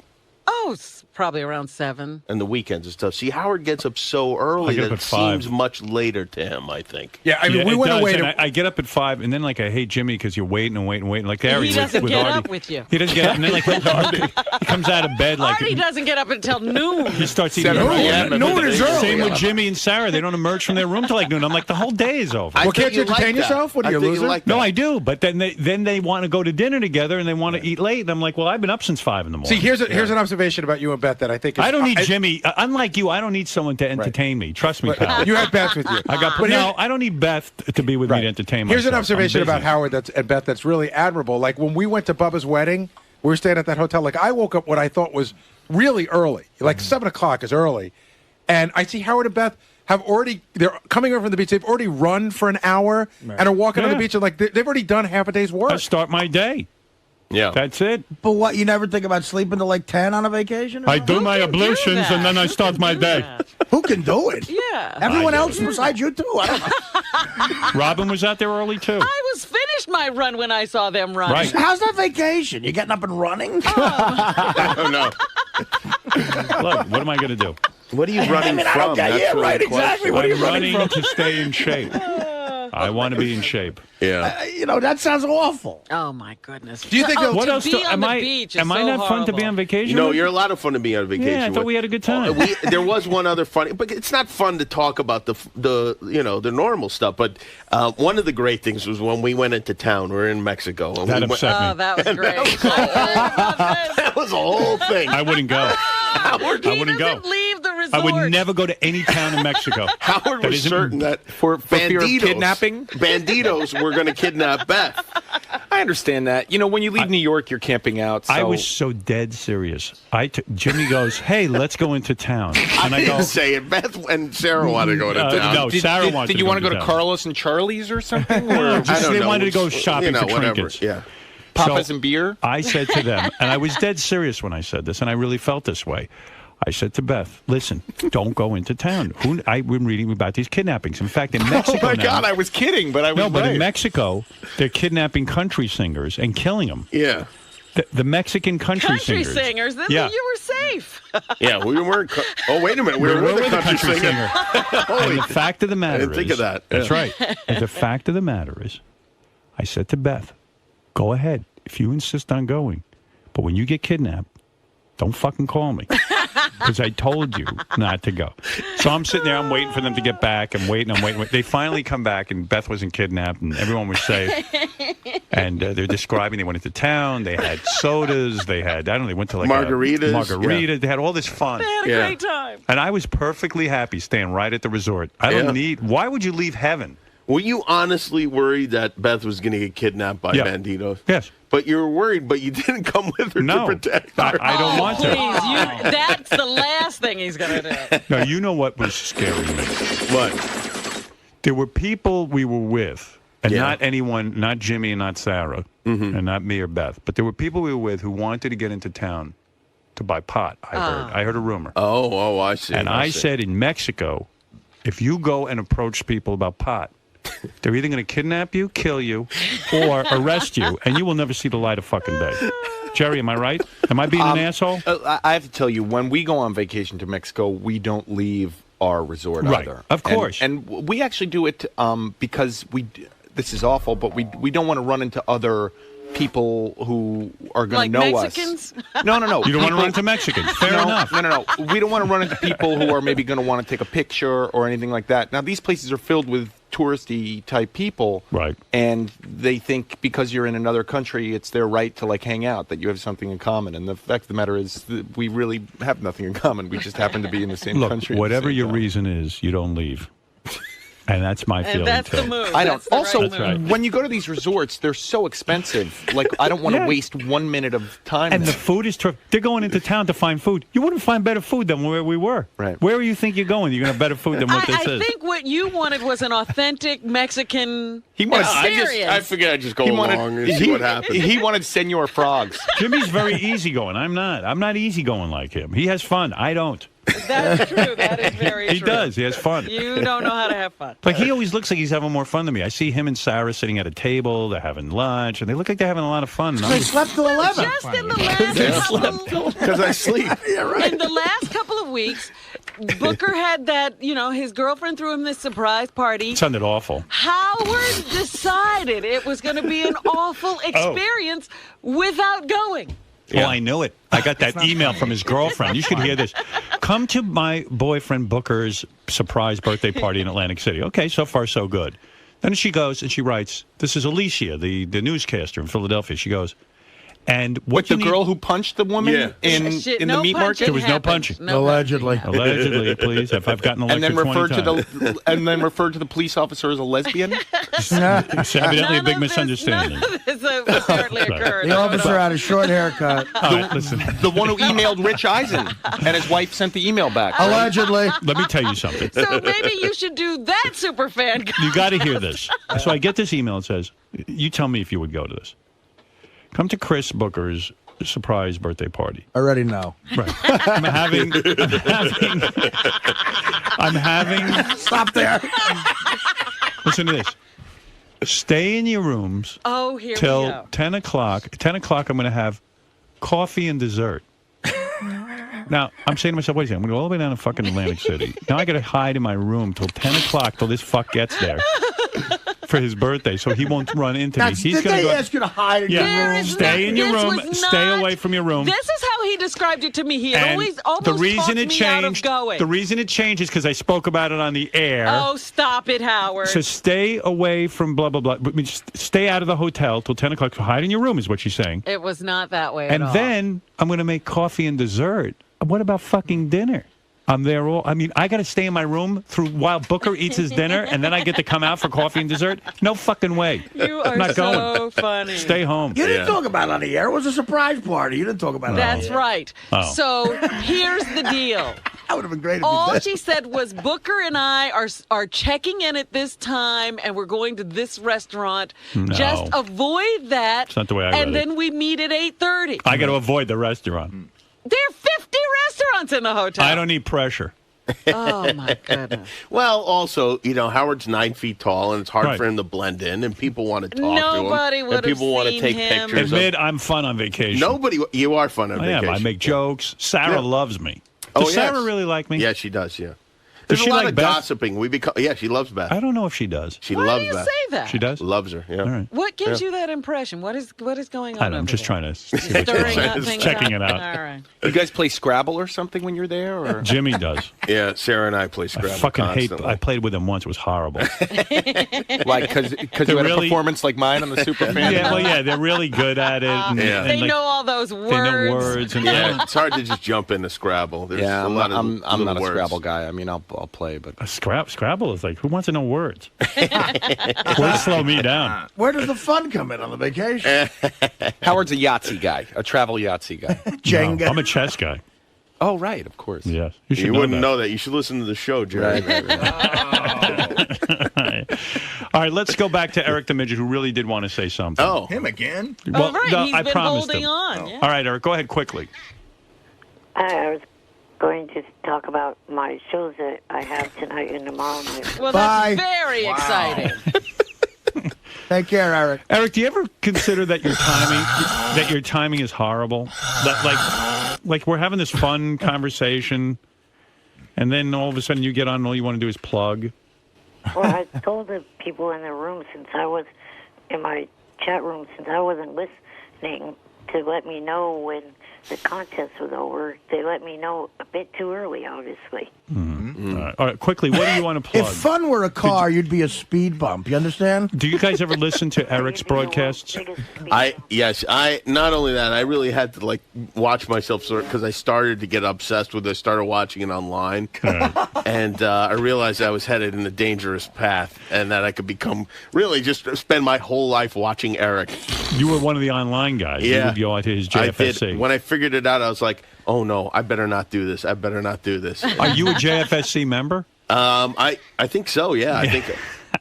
Oh, it's probably around 7. And the weekends and stuff. See, Howard gets up so I early get that up it at 5. seems much later to him, I think. yeah, I mean, we it went does, away and to. I get up at 5, and then I hate Jimmy because you're waiting and waiting and waiting. Like Harry He doesn't with get Artie. up with you. He doesn't get up, and then like with Artie, he comes out of bed like Artie doesn't get up until noon. he starts eating. Seven. breakfast. Yeah, noon is early. Same with Jimmy and Sarah. They don't emerge from their room till like noon. I'm like, the whole day is over. Well, can't you entertain yourself? What are you, a loser? No, I do, but then they want to go to dinner together and they want to eat late. And I'm like, well, I've been up since 5 in the morning. See, here's an observation about you and Beth that I think is, I don't need Jimmy. Unlike you, I don't need someone to entertain me. Trust me, pal. You had Beth with you. I don't need Beth to be with me to entertain myself. Here's an observation I'm busy. about Howard and Beth that's really admirable. Like when we went to Bubba's wedding, we were staying at that hotel. Like I woke up what I thought was really early. Like 7 o'clock is early. And I see Howard and Beth they're coming over from the beach. They've already run for an hour and are walking on the beach. And like they've already done half a day's work. I start my day. Yeah. That's it. But what, you never think about sleeping till like 10 on a vacation? I do my ablutions and then I start my day. Who can do it? Yeah. Everyone I do else it. besides you, too. I don't know. Robin was out there early, too. I was finished my run when I saw them run. Right. How's that vacation? You getting up and running? I don't know. Look, what am I going to do? What are you running from? That's the right, real exactly. question. What are you I'm running running from? to stay in shape. I want to be in shape. Yeah. That sounds awful. Oh my goodness! Do you think oh, What to else be do, on am the I beach is am I so not fun to be horrible. on vacation? No, with? you're a lot of fun to be on vacation. Yeah, I thought we had a good time. There was one other funny, but it's not fun to talk about the normal stuff. But one of the great things was when we went into town. We were in Mexico. And That we upset me. Oh, that was great. That was a whole thing. I wouldn't go. I wouldn't go. Leave the resort. I would never go to any town in Mexico. Howard That was isn't- certain that For fear of banditos, kidnapping? banditos were going to kidnap Beth. I understand that. You know, when you leave New York, you're camping out. So. I was so dead serious. Jimmy goes, "Hey, let's go into town," and I didn't go, say it. Beth and Sarah wanted to go to town. No, Sarah wanted. Did you want to go to town. Carlos and Charlie's or something? No, Or just I don't they know. wanted to go shopping for whatever. trinkets. Yeah. Papas So and beer? I said to them, and I was dead serious when I said this, and I really felt this way. I said to Beth, "Listen, don't go into town." I've been reading about these kidnappings. In fact, in Mexico Oh my now, God, I was kidding, but I was no, but right. in Mexico, they're kidnapping country singers and killing them. Yeah. The Mexican country singers. Then Yeah. you were safe. Yeah, we weren't. Oh, wait a minute. We were with a country singer. And the fact of the matter I didn't think of that. That's Yeah. right. And the fact of the matter is, I said to Beth, "Go ahead if you insist on going, but when you get kidnapped, don't fucking call me." Because I told you not to go. So I'm sitting there, I'm waiting for them to get back. I'm waiting. They finally come back, and Beth wasn't kidnapped, and everyone was safe. And they're describing they went into town. They had sodas. They had, I don't know, they went to like Margaritas. Yeah. They had all this fun. They had a great time. And I was perfectly happy staying right at the resort. I don't need, why would you leave heaven? Were you honestly worried that Beth was going to get kidnapped by banditos? Yes. But you were worried, but you didn't come with her to protect her. I don't want to. Please, that's the last thing he's going to do. Now, you know what was scary to me? What? There were people we were with, and not anyone, not Jimmy and not Sarah, and not me or Beth, but there were people we were with who wanted to get into town to buy pot, I heard a rumor. Oh, I see. And I said in Mexico, if you go and approach people about pot, they're either going to kidnap you, kill you, or arrest you, and you will never see the light of fucking day. Jerry, am I right? Am I being an asshole? I have to tell you, when we go on vacation to Mexico, we don't leave our resort Right. either. Of course. And we actually do it because this is awful, but we don't want to run into other people who are going to Like know Mexicans? us. No. You don't want to run into Mexicans. Fair enough. No. We don't want to run into people who are maybe going to want to take a picture or anything like that. Now, these places are filled with touristy type people, right? And they think because you're in another country, it's their right to like hang out, that you have something in common. And the fact of the matter is, that we really have nothing in common. We just happen to be in the same country. Look, whatever your reason is, you don't leave. And that's my feeling, that's too. the move. I don't. That's the Also, right move. when you go to these resorts, they're so expensive. Like, I don't want to waste 1 minute of time. And there. the food is terrific. They're going into town to find food. You wouldn't find better food than where we were. Right. Where do you think you're going? You're going to have better food than what this I is. think what you wanted was an authentic Mexican wanted- experience. I figured I'd just go He along wanted- and see what happens. He wanted Senor Frogs. Jimmy's very easygoing. I'm not. I'm not easygoing like him. He has fun. I don't. That's true. That is very He true. does. He has fun. You don't know how to have fun. Like, he always looks like he's having more fun than me. I see him and Sarah sitting at a table. They're having lunch, and they look like they're having a lot of fun. They slept till 11. Just in the last couple, Because I sleep. in the last couple of weeks, Booker had that, his girlfriend threw him this surprise party. It sounded awful. Howard decided it was going to be an awful experience without going. Oh, I knew it. I got that email from his girlfriend. You should hear this. Come to my boyfriend Booker's surprise birthday party in Atlantic City. Okay, so far so good. Then she goes and she writes, this is Alicia, the newscaster in Philadelphia. She goes, and what the girl who punched the woman in the meat market? There was no punching. Allegedly. Allegedly, please. If I've gotten And elected then referred 20 to times. the police officer as a lesbian. It's evidently a big misunderstanding. This apparently occurred. The officer had a short haircut. All right, listen. The one who emailed Rich Eisen, and his wife sent the email back. Allegedly. Let me tell you something. So maybe you should do that superfan. You got to hear this. So I get this email. It says, you tell me if you would go to this. Come to Chris Booker's surprise birthday party. Already know. Right. I'm having I'm having. Stop there. Listen to this. Stay in your rooms. Oh, here we till go. 10 o'clock. 10 o'clock, I'm going to have coffee and dessert. Now, I'm saying to myself, wait a second, I'm going to go all the way down to fucking Atlantic City. Now I got to hide in my room till 10 o'clock till this fuck gets there for his birthday, so he won't run into me. He's Did going to they go. ask you to hide in your room? Stay in your room. was Stay not- away from your room. This is how he described it to me. He had And always almost the reason talked it me out of changed. going. The reason it changed is because I spoke about it on the air. Oh, stop it, Howard. So stay away from blah blah blah. I mean, just stay out of the hotel till 10 o'clock. Hide in your room is what she's saying. It was not that way And at all. then I'm going to make coffee and dessert. What about fucking dinner? I'm there all. I mean, I got to stay in my room while Booker eats his dinner, and then I get to come out for coffee and dessert. No fucking way. You I'm are not so going. funny. Stay home. You didn't talk about it on the air. It was a surprise party. You didn't talk about it. That's right. Oh. So here's the deal. That would have been great if All you did. she said was Booker and I are checking in at this time, and we're going to this restaurant. No. Just avoid that. It's not the way I read And it. then we meet at 8:30. I got to avoid the restaurant. There are 50 restaurants in the hotel. I don't need pressure. Oh my goodness. Well, also, Howard's 9 feet tall, and it's hard Right. for him to blend in, and people want to talk to him. Nobody And would have people want to seen take him. pictures. Admit I'm fun on vacation. Nobody. You are fun on I am. vacation. I make jokes. Sarah Yeah. loves me. Oh, Does Sarah yes. really like me? Yeah, she does. Yeah. Does There's she a lot like of Beth? gossiping. Yeah, she loves Beth. I don't know if she does. She Why loves do you Beth. say that? She does? Loves her. Yeah. All right. What gives Yeah. you that impression? What is going on? I don't know. I'm over just there? trying to see what's Stirring going up on. things Checking up? it out. All right. You guys play Scrabble or something when you're there? Or? Jimmy does. Yeah, Sarah and I play Scrabble I fucking hate. constantly. I played with him once. It was horrible. Like, because They're you had really- a performance like mine on the Superfan? Yeah, well, yeah, they're really good at it. And, Yeah. and They like, know all those words. They know words. And Yeah, it's hard to just jump into Scrabble. There's Yeah, a lot of I'm not little a words. Scrabble guy. I mean, I'll play, but Scrabble is like, who wants to know words? Words slow me down. Where does the fun come in on the vacation? Howard's a Yahtzee guy, a travel Yahtzee guy. Jenga. No, I'm a chess guy. Oh, right, of course. Yes. You wouldn't know that. You should listen to the show, Jerry. All right, let's go back to Eric the Midget, who really did want to say something. Oh. Him again? Well, right. no, He's I been promised holding him. on. Yeah. All right, Eric, go ahead quickly. I was going to talk about my shows that I have tonight and tomorrow night. Well, Bye. that's very exciting. Take care, Eric. Eric, do you ever consider that your timing is horrible? That like we're having this fun conversation, and then all of a sudden you get on and all you want to do is plug. Well, I told the people in the room since I was in my chat room since I wasn't listening to let me know when the contest was over. They let me know a bit too early, obviously. All right, quickly, what do you want to plug? If fun were a car, you'd be a speed bump. You understand? Do you guys ever listen to Eric's broadcasts? Yes, I not only that, I really had to watch myself because I started to get obsessed with it. I started watching it online, and I realized I was headed in a dangerous path, and that I could become really just spend my whole life watching Eric. You were one of the online guys. You Yeah, would go to his I JFSC. did. When I figured it out, I was like, "Oh no, I better not do this. I better not do this." Are you a JFSC member? I think so. Yeah, I think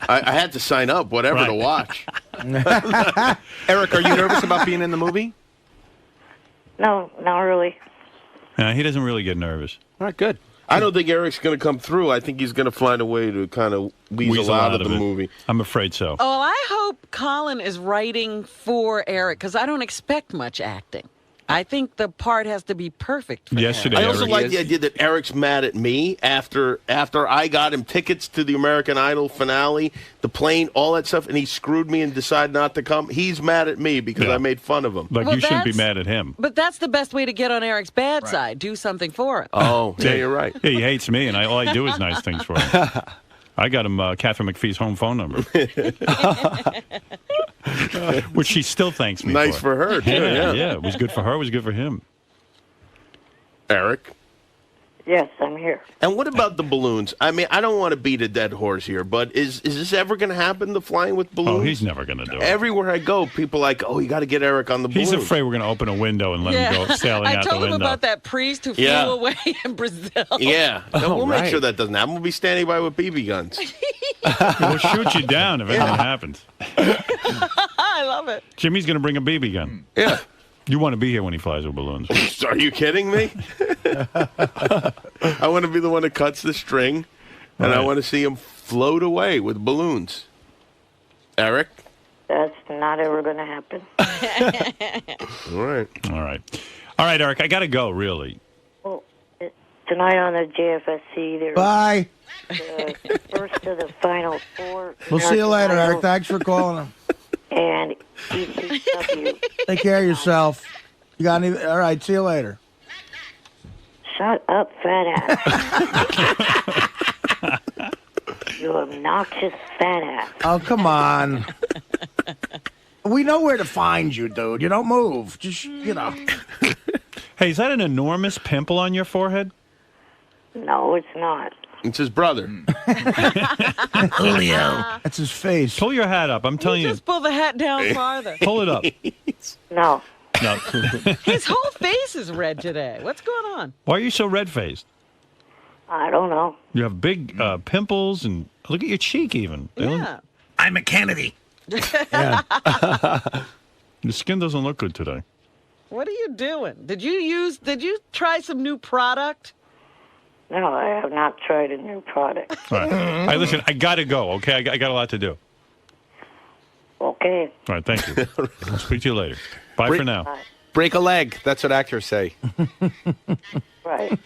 I had to sign up, whatever to watch. Eric, are you nervous about being in the movie? No, not really. He doesn't really get nervous. All right, good. I don't think Eric's going to come through. I think he's going to find a way to kind of weasel out of the it. movie. I'm afraid so. Oh, I hope Colin is writing for Eric because I don't expect much acting. I think the part has to be perfect for Yesterday, I also Eric like is- the idea that Eric's mad at me after I got him tickets to the American Idol finale, the plane, all that stuff, and he screwed me and decided not to come. He's mad at me because I made fun of him. Like, Well, you shouldn't be that's- mad at him. But that's the best way to get on Eric's bad side. Do something for him. Oh, yeah, you're right. Yeah, he hates me, and all I do is nice things for him. I got him Catherine McPhee's home phone number, which she still thanks me Nice for her, too, yeah. Yeah, it was good for her. It was good for him. Eric? Yes, I'm here. And what about the balloons? I mean, I don't want to beat a dead horse here, but is this ever going to happen, the flying with balloons? Oh, he's never going to do it. Everywhere I go, people are like, oh, you got to get Eric on the balloon. He's afraid we're going to open a window and let him go sailing I out the told him window. about that priest who Yeah. flew away in Brazil. Yeah. No, we'll make right. sure that doesn't happen. We'll be standing by with BB guns. We'll shoot you down if anything happens. I love it. Jimmy's going to bring a BB gun. Yeah. You want to be here when he flies with balloons. Are you kidding me? I want to be the one that cuts the string. And I Right. want to see him float away with balloons. Eric? That's not ever going to happen. All right. All right. All right, Eric, I got to go, really. Well, tonight on the JFSC, there's Bye. the first of the final four. We'll see you later, American Eric. Thanks for calling him. Idol And ECW. Take care of yourself. You got any? All right. See you later. Shut up, fat ass. You obnoxious fat ass. Oh, come on. We know where to find you, dude. You don't move. Just, Hey, is that an enormous pimple on your forehead? No, it's not. It's his brother. Julio. That's his face. Pull your hat up. I'm telling you. Just pull the hat down farther. Pull it up. No. No. His whole face is red today. What's going on? Why are you so red-faced? I don't know. You have big pimples, and look at your cheek even. Yeah. I'm a Kennedy. Your skin doesn't look good today. What are you doing? Did you try some new product? No, I have not tried a new product. All right. All right, listen, I got to go, okay? I got a lot to do. Okay. All right, thank you. I'll speak to you later. Bye for now. Break a leg. That's what actors say. Right.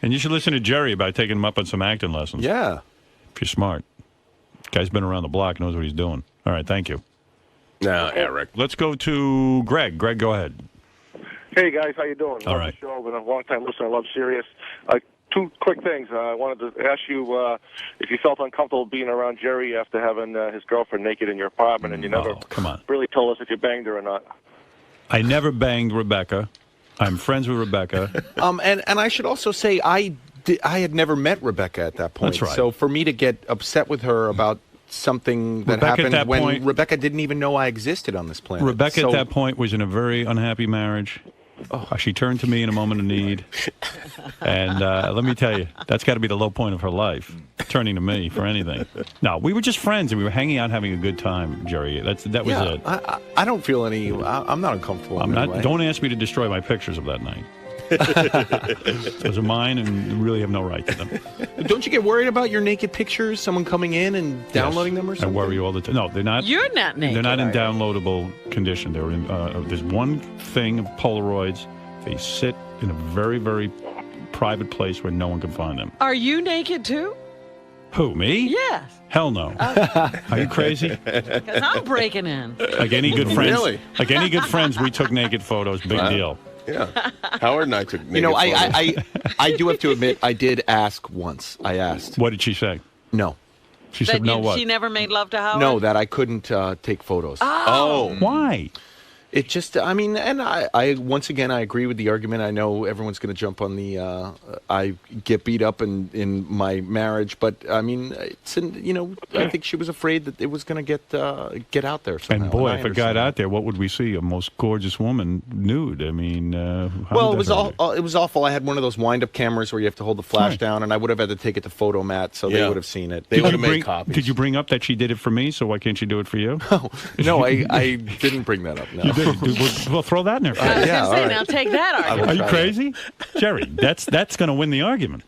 And you should listen to Jerry about taking him up on some acting lessons. Yeah. If you're smart. Guy's been around the block, knows what he's doing. All right, thank you. No, Eric. Let's go to Greg. Greg, go ahead. Hey, guys, how you doing? All Love right. the show. Been a long-time listener. I love Sirius. Two quick things. I wanted to ask you if you felt uncomfortable being around Jerry after having his girlfriend naked in your apartment, and you never come on. really told us if you banged her or not. I never banged Rebecca. I'm friends with Rebecca. And I should also say I had never met Rebecca at that point. That's right. So for me to get upset with her about something that Rebecca at happened that when point- Rebecca didn't even know I existed on this planet. Rebecca So- at that point was in a very unhappy marriage. She turned to me in a moment of need. And let me tell you, that's got to be the low point of her life, turning to me for anything. No, we were just friends, and we were hanging out having a good time, Jerry. That was Yeah, it. I don't feel any. I'm not uncomfortable. I'm in any not. way. Don't ask me to destroy my pictures of that night. Those are mine, and you really have no right to them. Don't you get worried about your naked pictures? Someone coming in and downloading them or I something? worry all the time. No, they're not. You're not naked. They're not in are you? downloadable condition. They're in. There's one thing of Polaroids. They sit in a very, very private place where no one can find them. Are you naked too? Who, me? Yes. Hell no. Are you crazy? Because I'm breaking in. Like any good friends. Really? Like any good friends, we took naked photos. Big Wow. deal. Yeah. Howard and I took naked You know, photos. I do have to admit, I did ask once. I asked. What did she say? No. She That said no. What? She never made love to Howard? No, that I couldn't take photos. Oh. Why? It just, I mean, and I once again, I agree with the argument. I know everyone's going to jump on the, I get beat up in my marriage, but I mean, it's, I think she was afraid that it was going to get out there somehow. And boy, I if it got understand. out there, what would we see? A most gorgeous woman nude. I mean, how Well, would it was that hurt it was awful. I had one of those wind-up cameras where you have to hold the flash down, and I would have had to take it to Photomat, so they Yeah. would have seen it. They Did would you have made bring- copies. Did you bring up that she did it for me? So why can't she do it for you? No, I didn't bring that up. No. You did. Well, throw that in there. I was Yeah, going to say, all right. now take that I will argument. Are you try crazy, Jerry? That's going to win the argument.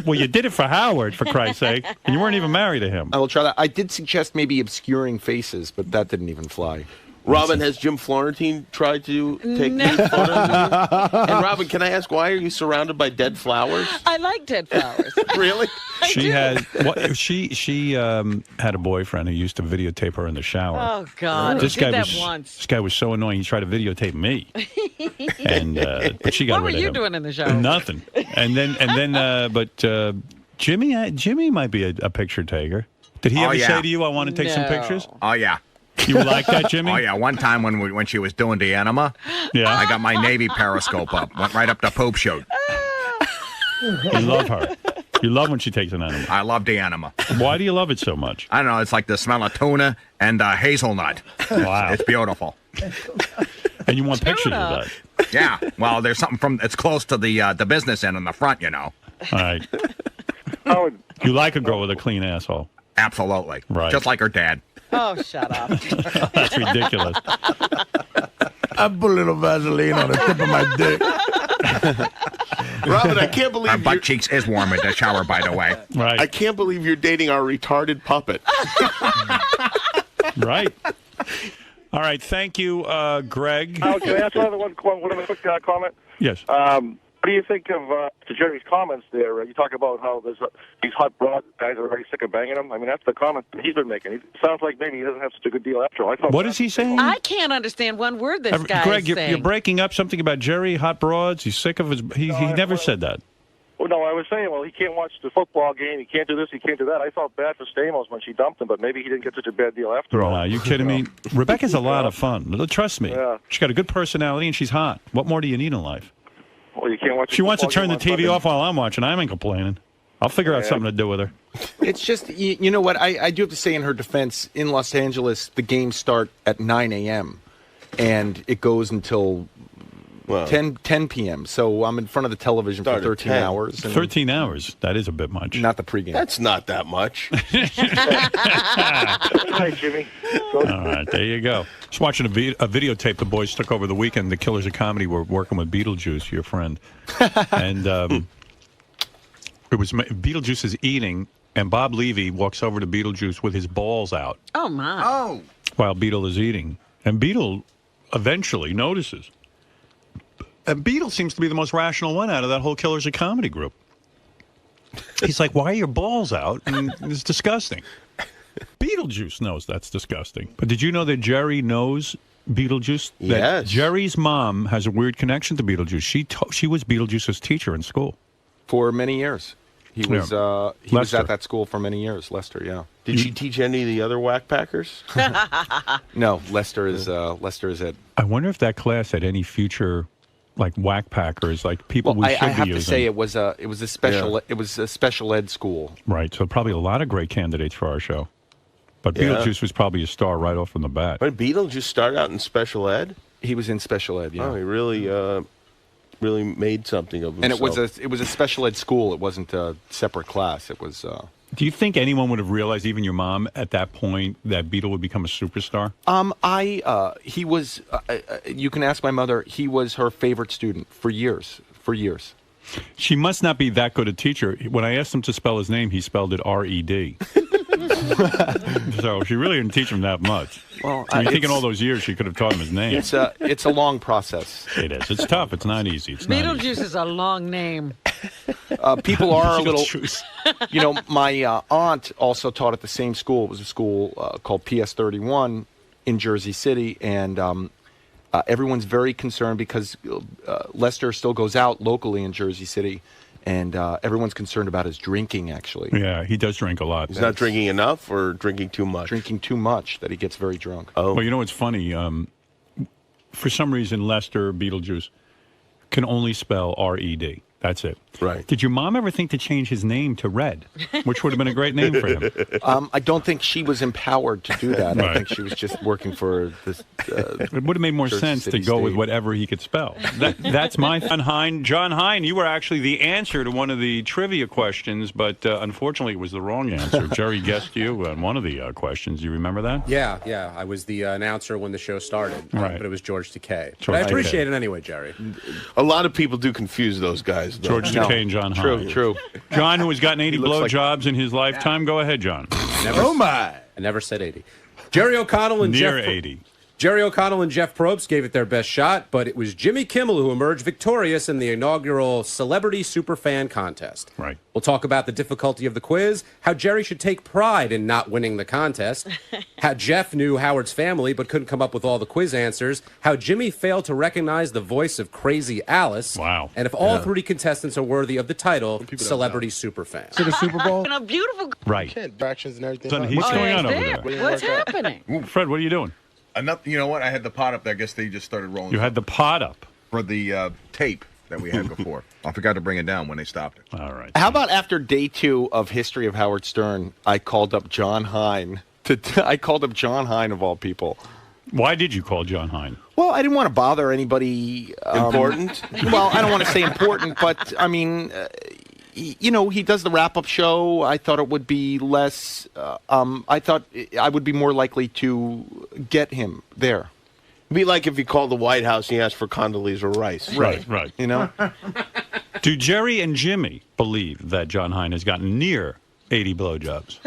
Well, you did it for Howard, for Christ's sake, and you weren't even married to him. I will try that. I did suggest maybe obscuring faces, but that didn't even fly. Robin, has Jim Florentine tried to take No. nude photos of you? And Robin, can I ask, why are you surrounded by dead flowers? I like dead flowers. Really? She had she had a boyfriend who used to videotape her in the shower. Oh, God. This He guy did that was once. this guy was so annoying. He tried to videotape me, and but she got What were rid of you him. doing in the shower? Nothing. And then but Jimmy might be a picture taker. Did he ever say to you, "I want to take some No. pictures"? Oh, yeah. You were like that, Jimmy? Oh, yeah. One time when she was doing the enema, Yeah. I got my Navy periscope up. Went right up to poop shoot. You love her. You love when she takes an animal. I love the enema. Why do you love it so much? I don't know. It's like the smell of tuna and hazelnut. Wow. It's beautiful. And you want pictures of that. Yeah. Well, there's something it's close to the business end in the front, you know. All right. Howard, You like a girl with a clean asshole. Absolutely. Right. Just like her dad. Oh, shut up. That's ridiculous. I put a little Vaseline on the tip of my dick. Robin, I can't believe Our butt cheeks is warm in the shower, by the way. Right. I can't believe you're dating our retarded puppet. Right. All right. Thank you, Greg. Can I ask one other quick comment? Yes. What do you think of to Jerry's comments there? You talk about how there's these hot broad guys are already sick of banging him. I mean, that's the comment that he's been making. It sounds like maybe he doesn't have such a good deal after all. What is he saying? I can't understand one word this guy Greg, is saying. you're breaking up something about Jerry, hot broads. He's sick of his... He never said that. Well, no, I was saying, well, he can't watch the football game. He can't do this. He can't do that. I felt bad for Stamos when she dumped him, but maybe he didn't get such a bad deal after all. Are you kidding me? Rebecca's a lot of fun. Trust me. Yeah. She's got a good personality, and she's hot. What more do you need in life? Well, you can't watch. She wants to turn the football TV game on off while I'm watching. I ain't complaining. I'll figure out something to do with her. It's just, you know what, I do have to say in her defense, in Los Angeles, the games start at 9 a.m., and it goes until 10 p.m., so I'm in front of the television for 13 hours. 13 hours? That is a bit much. Not the pregame. That's not that much. Hi, Jimmy. All right, there you go. Just watching a videotape the boys took over the weekend. The Killers of Comedy were working with Beetlejuice, your friend. And it was Beetlejuice is eating, and Bob Levy walks over to Beetlejuice with his balls out. Oh, my. Oh. While Beetle is eating. And Beetle eventually notices. And Beetle seems to be the most rational one out of that whole Killers of Comedy group. He's like, why are your balls out? And it's disgusting. Beetlejuice knows that's disgusting. But did you know that Jerry knows Beetlejuice? That Yes. Jerry's mom has a weird connection to Beetlejuice. She was Beetlejuice's teacher in school. For many years. He was Lester. at that school for many years, Lester, yeah. Did she teach any of the other whack packers? No, Lester is it. I wonder if that class had any future, like, whack packers, like people we should be using. I have to say it was a special ed school. Right, so probably a lot of great candidates for our show. But Yeah. Beetlejuice was probably a star right off from the bat. But Beetlejuice started out in special ed? He was in special ed, yeah. Oh, he really made something of himself. And it was a special ed school. It wasn't a separate class. It was. Do you think anyone would have realized, even your mom, at that point, that Beetle would become a superstar? He was. You can ask my mother. He was her favorite student for years. For years. She must not be that good a teacher. When I asked him to spell his name, he spelled it R-E-D. So she really didn't teach him that much. Well, I think in all those years she could have taught him his name. It's a long process. It is. It's tough. It's not easy. It's not easy. Beetlejuice is a long name. People are a little. You know, my aunt also taught at the same school. It was a school called PS 31 in Jersey City, and everyone's very concerned because Lester still goes out locally in Jersey City. And everyone's concerned about his drinking, actually. Yeah, he does drink a lot. He's not drinking enough or drinking too much? Drinking too much, that he gets very drunk. Oh. Well, you know what's funny? For some reason, Lester Beetlejuice can only spell R-E-D. That's it. Right. Did your mom ever think to change his name to Red, which would have been a great name for him? I don't think she was empowered to do that. Right. I think she was just working for this. It would have made more Jersey sense to City go with State. whatever he could spell. That's my John Hine. John Hine, you were actually the answer to one of the trivia questions, but unfortunately it was the wrong answer. Jerry guessed you on one of the questions. Do you remember that? Yeah. I was the announcer when the show started, Right. but it was George Takei. George But I Takei. appreciate it anyway, Jerry. A lot of people do confuse those guys, though. George Takei and John Hine. True. John, who has gotten 80 He looks like- blowjobs in his lifetime. Go ahead, John. Oh my! I never said 80. Jerry O'Connell and Near Jeff 80. Jerry O'Connell and Jeff Probst gave it their best shot, but it was Jimmy Kimmel who emerged victorious in the inaugural Celebrity Superfan Contest. Right. We'll talk about the difficulty of the quiz, how Jerry should take pride in not winning the contest, how Jeff knew Howard's family but couldn't come up with all the quiz answers, how Jimmy failed to recognize the voice of Crazy Alice, Wow. and if all three contestants are worthy of the title Celebrity Superfan. To the Super Bowl? And a beautiful. Right. Directions and everything. Son, what's going on over there. there? What's happening? Fred, what are you doing? You know what? I had the pot up there. I guess they just started rolling. You had the pot up. For the tape that we had before. I forgot to bring it down when they stopped it. All right. How about after day 2 of History of Howard Stern, I called up John Hine. I called up John Hine, of all people. Why did you call John Hine? Well, I didn't want to bother anybody. Important? Well, I don't want to say important, but, I mean, he does the wrap-up show. I thought it would be less. I thought I would be more likely to get him there. Be like if you called the White House and you asked for Condoleezza Rice. Right. You know? Do Jerry and Jimmy believe that John Hein has gotten near 80 blowjobs?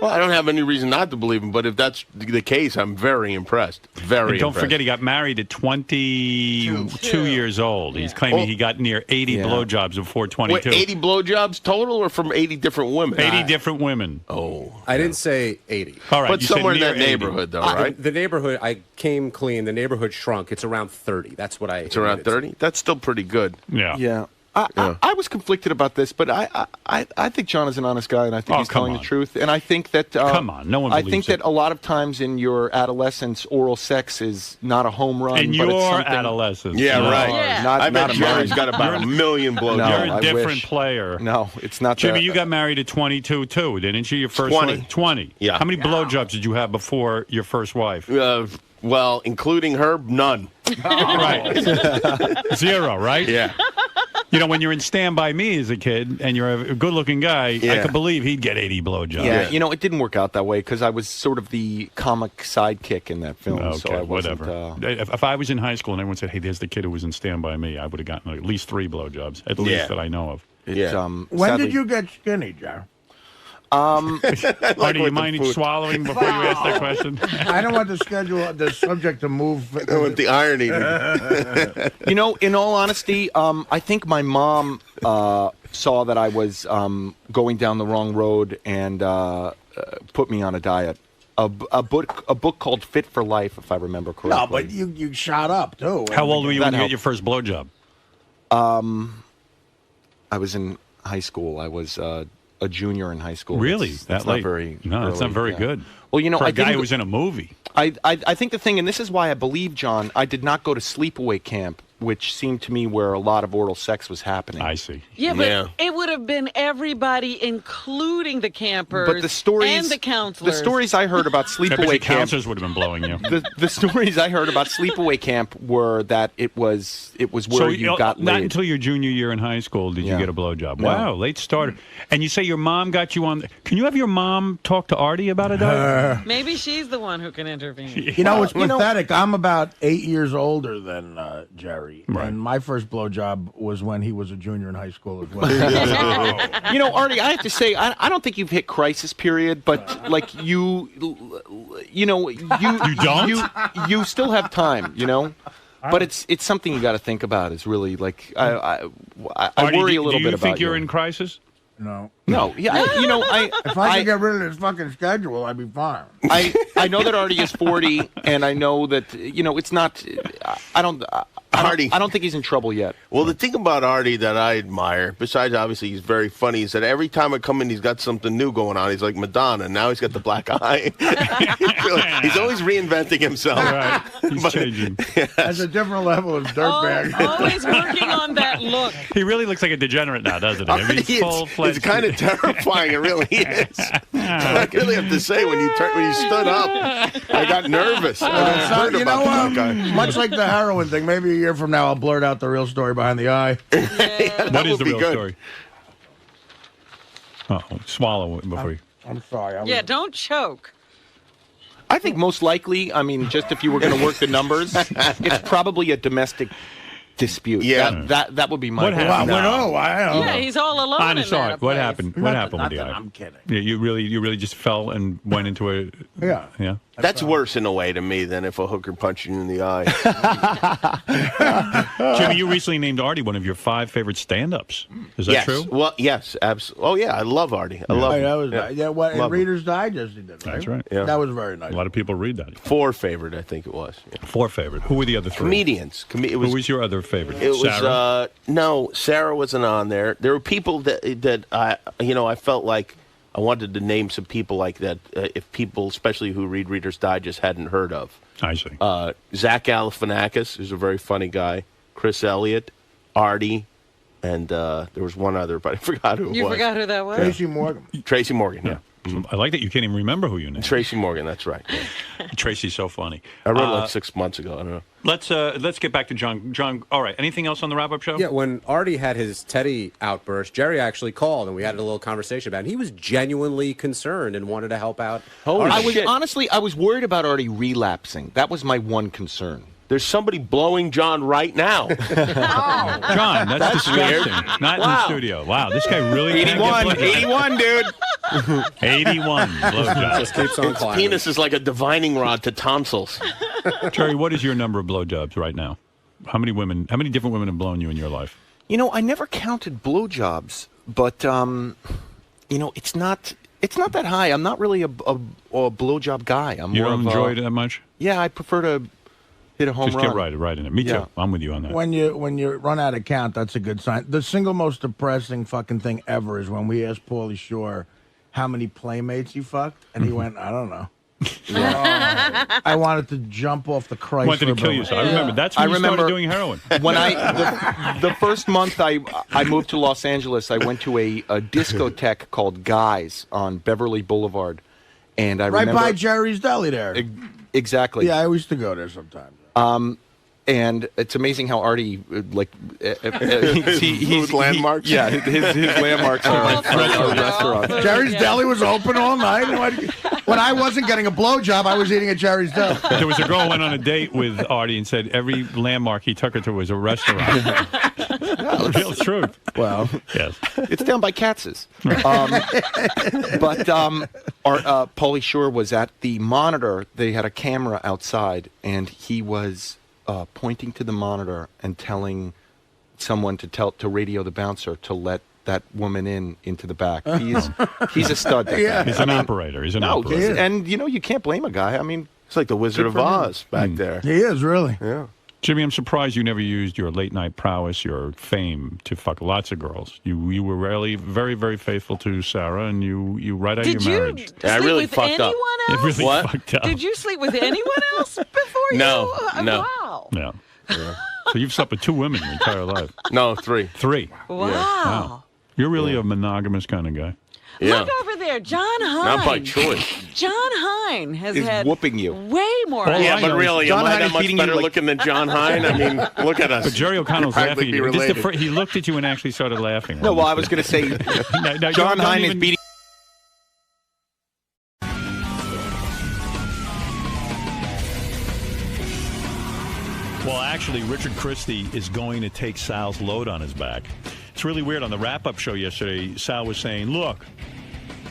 Well, I don't have any reason not to believe him, but if that's the case, I'm very impressed. Very And don't impressed. forget, he got married at 22 years old. He's claiming he got near 80 blowjobs before 22. Wait, 80 blowjobs total or from 80 different women? 80 different women. Oh. I didn't say 80. All right, But you said somewhere in near that 80. neighborhood, though, right? The neighborhood, I came clean. The neighborhood shrunk. It's around 30. That's what I. It's around 30? That's still pretty good. Yeah. Yeah. I was conflicted about this, but I think John is an honest guy, and I think he's telling the truth. And I think that come on, no one I believes think that a lot of times in your adolescence, oral sex is not a home run. In but it's your something, adolescence. Yeah, No, right. Yeah. I bet not Jerry's mine. got about a million blowjobs. No, You're a I different wish. player. No, it's not. Jimmy, that. you got married at 22 too, didn't you? Your first 20. wife? 20. Yeah. How many blowjobs did you have before your first wife? Well, including her, none. Right. 0, right? Yeah. You know, when you're in Stand By Me as a kid and you're a good-looking guy, I could believe he'd get 80 blowjobs. Yeah, you know, it didn't work out that way because I was sort of the comic sidekick in that film. Okay, so I wasn't, whatever. If I was in high school and everyone said, hey, there's the kid who was in Stand By Me, I would have gotten at least 3 blowjobs, at least that I know of. When did you get skinny, Joe? Do you mind swallowing before you ask that question? I don't want the subject to move. With the irony. You know, in all honesty, I think my mom saw that I was going down the wrong road and put me on a diet. A book called Fit for Life, if I remember correctly. No, but you shot up too. How old were you when you got your first blowjob? I was in high school. I was a junior in high school. Really? That's not very. No, that's not very good. Well, you know, for a I guy didn't- who was in a movie. I think the thing, and this is why I believe John, I did not go to sleepaway camp, which seemed to me where a lot of oral sex was happening. I see. Yeah, but it would have been everybody, including the campers But the stories and the counselors. The stories I heard about sleepaway camp. Counselors would have been blowing you. The stories I heard about sleepaway camp were that it was where you got not laid. until your junior year in high school did you get a blowjob. No. Wow, late starter. And you say your mom got you on. Can you have your mom talk to Artie about it? Maybe she's the one who can intervene. You know, it's pathetic. I'm about 8 years older than Jerry, Right. and my first blowjob was when he was a junior in high school as well. You know, Artie, I have to say, I don't think you've hit crisis period, but like you know, you don't? You still have time, you know. But it's something you got to think about. Is really like I Artie, worry a little do bit you about think you're you. in crisis? No. No, yeah, If I could get rid of this fucking schedule, I'd be fine. I know that Artie is 40, and I know that it's not. I don't think he's in trouble yet. Well, the thing about Artie that I admire, besides obviously he's very funny, is that every time I come in, he's got something new going on. He's like Madonna. Now he's got the black eye. He's always reinventing himself. Right. He's changing. That's a different level of dirtbag. Always working on that look. He really looks like a degenerate now, doesn't he? I mean, he's full-fledged. It's kind of terrifying. It really is. I really have to say, when you stood up, I got nervous. I heard you know about what? that guy. Much like the heroin thing, maybe a year from now I'll blurt out the real story behind the eye. What is the real story? Uh-oh. Swallow it before you. I'm sorry. Yeah, don't choke. I think most likely, I mean, just if you were going to work the numbers, it's probably a domestic dispute. Yeah. That would be my What guess. happened? I don't know. Yeah, he's all alone in Honest, that what place. happened? What happened with the eye? I'm kidding. Yeah, you really just fell and went into a. Yeah. Yeah. That's worse in a way to me than if a hooker punched you in the eye. Jimmy, you recently named Artie one of your 5 favorite stand-ups. Is that yes. true? Well, yes, absolutely. Oh, yeah, I love Artie. I love Hey, him. that was what in Love him. Reader's Digest he did. Right? That's right. Yeah. That was very nice. A lot of people read that. 4 favorite, I think it was. Yeah. 4 favorite. Who were the other 3? Comedians. Who was your other favorite? It was Sarah? no, Sarah wasn't on there. There were people that I felt like I wanted to name some people like that. If people, especially who read Reader's Digest, hadn't heard of. I see. Zach Galifianakis, who's a very funny guy. Chris Elliott, Artie, and there was one other, but I forgot who it was. You forgot who that was? Tracy Morgan. Tracy Morgan. Yeah. I like that you can't even remember who you named. Tracy Morgan. That's right. Yeah. Tracy's so funny. I wrote like 6 months ago. I don't know. Let's get back to John. John, all right. Anything else on the wrap-up show? Yeah, when Artie had his Teddy outburst, Jerry actually called and we had a little conversation about it. He was genuinely concerned and wanted to help out. I was worried about Artie relapsing. That was my one concern. There's somebody blowing John right now. John, that's disgusting. weird. Not in the studio. Wow, this guy really can't get 81, dude. 81 blowjobs. Just keeps on Its climbing. penis is like a divining rod to tonsils. Terry, what is your number of blowjobs right now? How many different women have blown you in your life? You know, I never counted blowjobs, but it's not that high. I'm not really a blowjob guy. I'm You more don't of enjoy it that much? Yeah, I prefer to hit a home Just run. get right in it. Me too. I'm with you on that. When you run out of count, that's a good sign. The single most depressing fucking thing ever is when we asked Pauly Shore how many playmates he fucked, and he went, I don't know. I wanted to jump off the Chrysler. Wanted to kill building. yourself. I remember. That's when you started doing heroin. When the first month I moved to Los Angeles, I went to a discotheque called Guys on Beverly Boulevard, and I Right remember by Jerry's Deli there. Exactly. Yeah, I used to go there sometimes. And it's amazing how Artie, he's landmarks? his landmarks are restaurants. Jerry's Deli was open all night. When I wasn't getting a blowjob, I was eating at Jerry's Deli. There was a girl who went on a date with Artie and said every landmark he took her to was a restaurant. Real truth. Well, yes. It's down by Katz's. Pauly Shore was at the monitor. They had a camera outside, and he was pointing to the monitor and telling someone to radio the bouncer to let that woman into the back. He's a stud. That guy. He's an operator. He's an operator. And you can't blame a guy. I mean, it's like the Wizard of Oz back there. He is really. Yeah. Jimmy, I'm surprised you never used your late night prowess, your fame, to fuck lots of girls. You were really very, very faithful to Sarah, and you right out of your marriage. Did you sleep with anyone else? It really fucked up. Did you sleep with anyone else before you? No. Wow. Yeah. So you've slept with 2 women your entire life. No, 3. 3. Wow. You're really a monogamous kind of guy. Yeah. Look over there, John Hine. Not by choice. John Hine has Is had whooping you. way more. Yeah, but really, John am I Hine that is much beating you better like- looking than John Hine? I mean, look at us. But Jerry O'Connell's laughing at you. This is the Related. he looked at you and actually started laughing. No, well, I was going to say No, John don't Hine is even- beating. Well, actually, Richard Christy is going to take Sal's load on his back. It's really weird. On the wrap-up show yesterday, Sal was saying, look,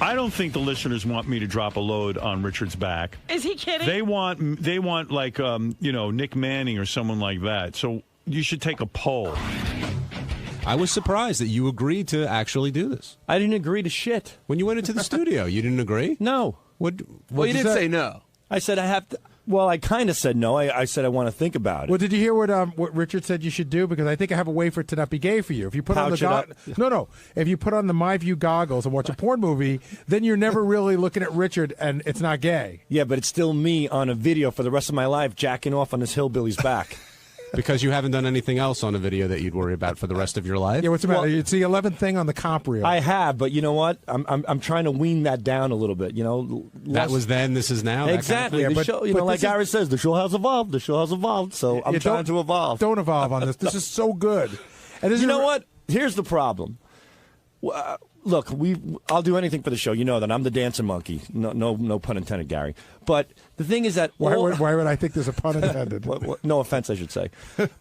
I don't think the listeners want me to drop a load on Richard's back. Is he kidding? They want like, Nick Manning or someone like that. So you should take a poll. I was surprised that you agreed to actually do this. I didn't agree to shit. When you went into the studio, you didn't agree? No. What Well, you you didn't say? say no. I said I have to. Well, I kind of said no. I said I want to think about it. Well, did you hear what Richard said you should do? Because I think I have a way for it to not be gay for you. If you put on Pouch the it up. no, if you put on the My View goggles and watch a porn movie, then you're never really looking at Richard, and it's not gay. Yeah, but it's still me on a video for the rest of my life jacking off on this hillbilly's back. Because you haven't done anything else on a video that you'd worry about for the rest of your life? Yeah, what's the matter? It's the 11th thing on the comp reel. I have, but you know what? I'm trying to wean that down a little bit. You know, That was then, this is now. that kind of exactly. thing? The show, like Garrett says, the show has evolved. The show has evolved. So I'm Yeah, trying to evolve. Don't evolve on this. This is so good. And this You is know what? Here's the problem. Look, I'll do anything for the show. You know that I'm the dancing monkey. No pun intended, Gary. But the thing is that Why would I think there's a pun intended? No offense, I should say.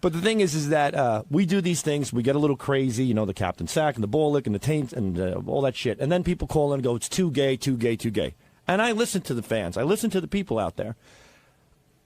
But the thing is that we do these things. We get a little crazy. You know, the Captain Sack and the ball lick and the taint and all that shit. And then people call in and go, "It's too gay, too gay, too gay." And I listen to the fans. I listen to the people out there.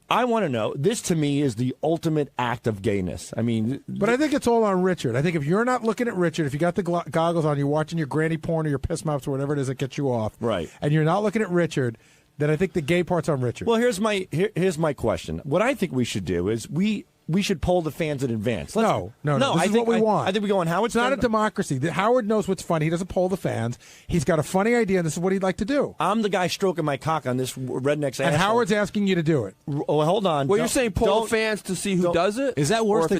I want to know. This to me is the ultimate act of gayness. I mean, But I think it's all on Richard. I think if you're not looking at Richard, if you got the goggles on, you're watching your granny porn or your piss muffs or whatever it is that gets you off, right? And you're not looking at Richard, then I think the gay part's on Richard. Well, here's my question. What I think we should do is we should poll the fans in advance. No. This is what we want. I think we go on Howard's. It's not a democracy. Howard knows what's funny. He doesn't poll the fans. He's got a funny idea, and this is what he'd like to do. I'm the guy stroking my cock on this redneck's ass. And Howard's asking you to do it. Oh, hold on. Well, you're saying poll fans to see who does it? Is that worse than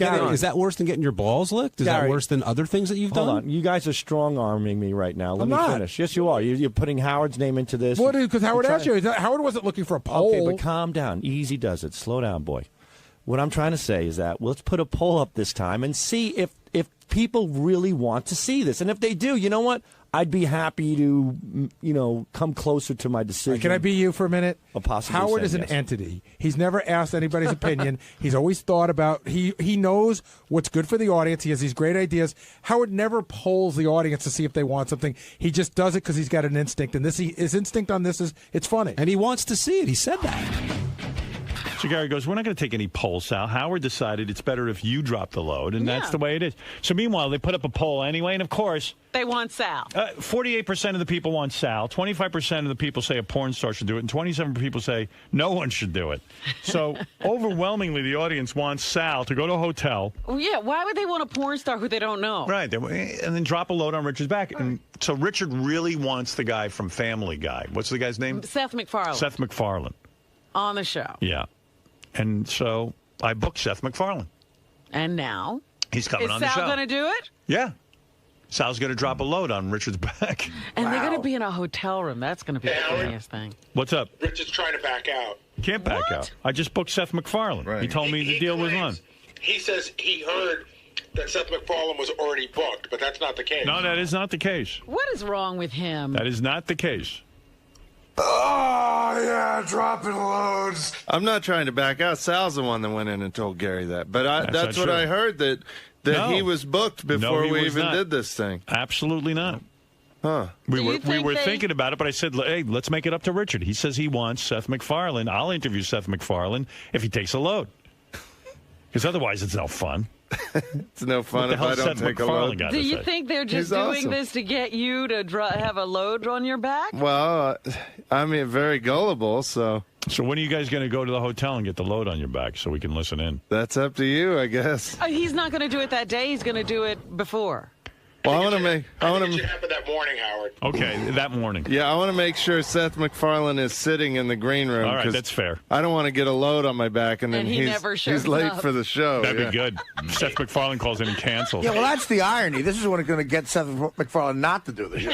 getting your balls licked? Is that Gary, worse than other things that you've done? Hold on. You guys are strong-arming me right now. Let I'm me not. finish. Yes, you are. You're putting Howard's name into this. Well, because Howard asked you. Howard wasn't looking for a poll. Okay, but calm down. Easy does it. Slow down, boy. What I'm trying to say is that let's put a poll up this time and see if people really want to see this. And if they do, you know what? I'd be happy to, come closer to my decision. Can I be you for a minute? Possibly Howard is an entity. He's never asked anybody's opinion. He's always thought about. He knows what's good for the audience. He has these great ideas. Howard never polls the audience to see if they want something. He just does it because he's got an instinct. And his instinct on this is it's funny. And he wants to see it. He said that. So Gary goes, we're not going to take any polls, Sal. Howard decided it's better if you drop the load, and that's the way it is. So meanwhile, they put up a poll anyway, and of course... They want Sal. 48% of the people want Sal. 25% of the people say a porn star should do it, and 27% people say no one should do it. So overwhelmingly, the audience wants Sal to go to a hotel. Well, yeah, why would they want a porn star who they don't know? Right, and then drop a load on Richard's back. And so Richard really wants the guy from Family Guy. What's the guy's name? Seth MacFarlane. Seth MacFarlane. On the show. Yeah. And so I booked Seth MacFarlane. And now? He's coming on the show. Is Sal going to do it? Yeah. Sal's going to drop a load on Richard's back. And they're going to be in a hotel room. That's going to be the funniest thing. What's up? Richard's trying to back out. Can't back out. I just booked Seth MacFarlane. Right. He told me the deal was on. He says he heard that Seth MacFarlane was already booked, but that's not the case. No, that is not the case. What is wrong with him? That is not the case. Oh, yeah, dropping loads. I'm not trying to back out. Sal's the one that went in and told Gary that. But that's what I heard, that he was booked before we even did this thing. Absolutely not. Huh. We were thinking about it, but I said, hey, let's make it up to Richard. He says he wants Seth MacFarlane. I'll interview Seth MacFarlane if he takes a load. Because otherwise it's no fun. It's no fun if I don't take a load. Do you think they're just doing this to get you to have a load on your back? Well, I mean, very gullible, so... So when are you guys going to go to the hotel and get the load on your back so we can listen in? That's up to you, I guess. He's not going to do it that day. He's going to do it before. Well, I want to make... It should happen that morning, Howard. Okay, that morning. Yeah, I want to make sure Seth MacFarlane is sitting in the green room. All right, that's fair. I don't want to get a load on my back and then he's late for the show. That'd be good. Seth MacFarlane calls in and cancels. Yeah, well, that's the irony. This is what's going to get Seth MacFarlane not to do the show.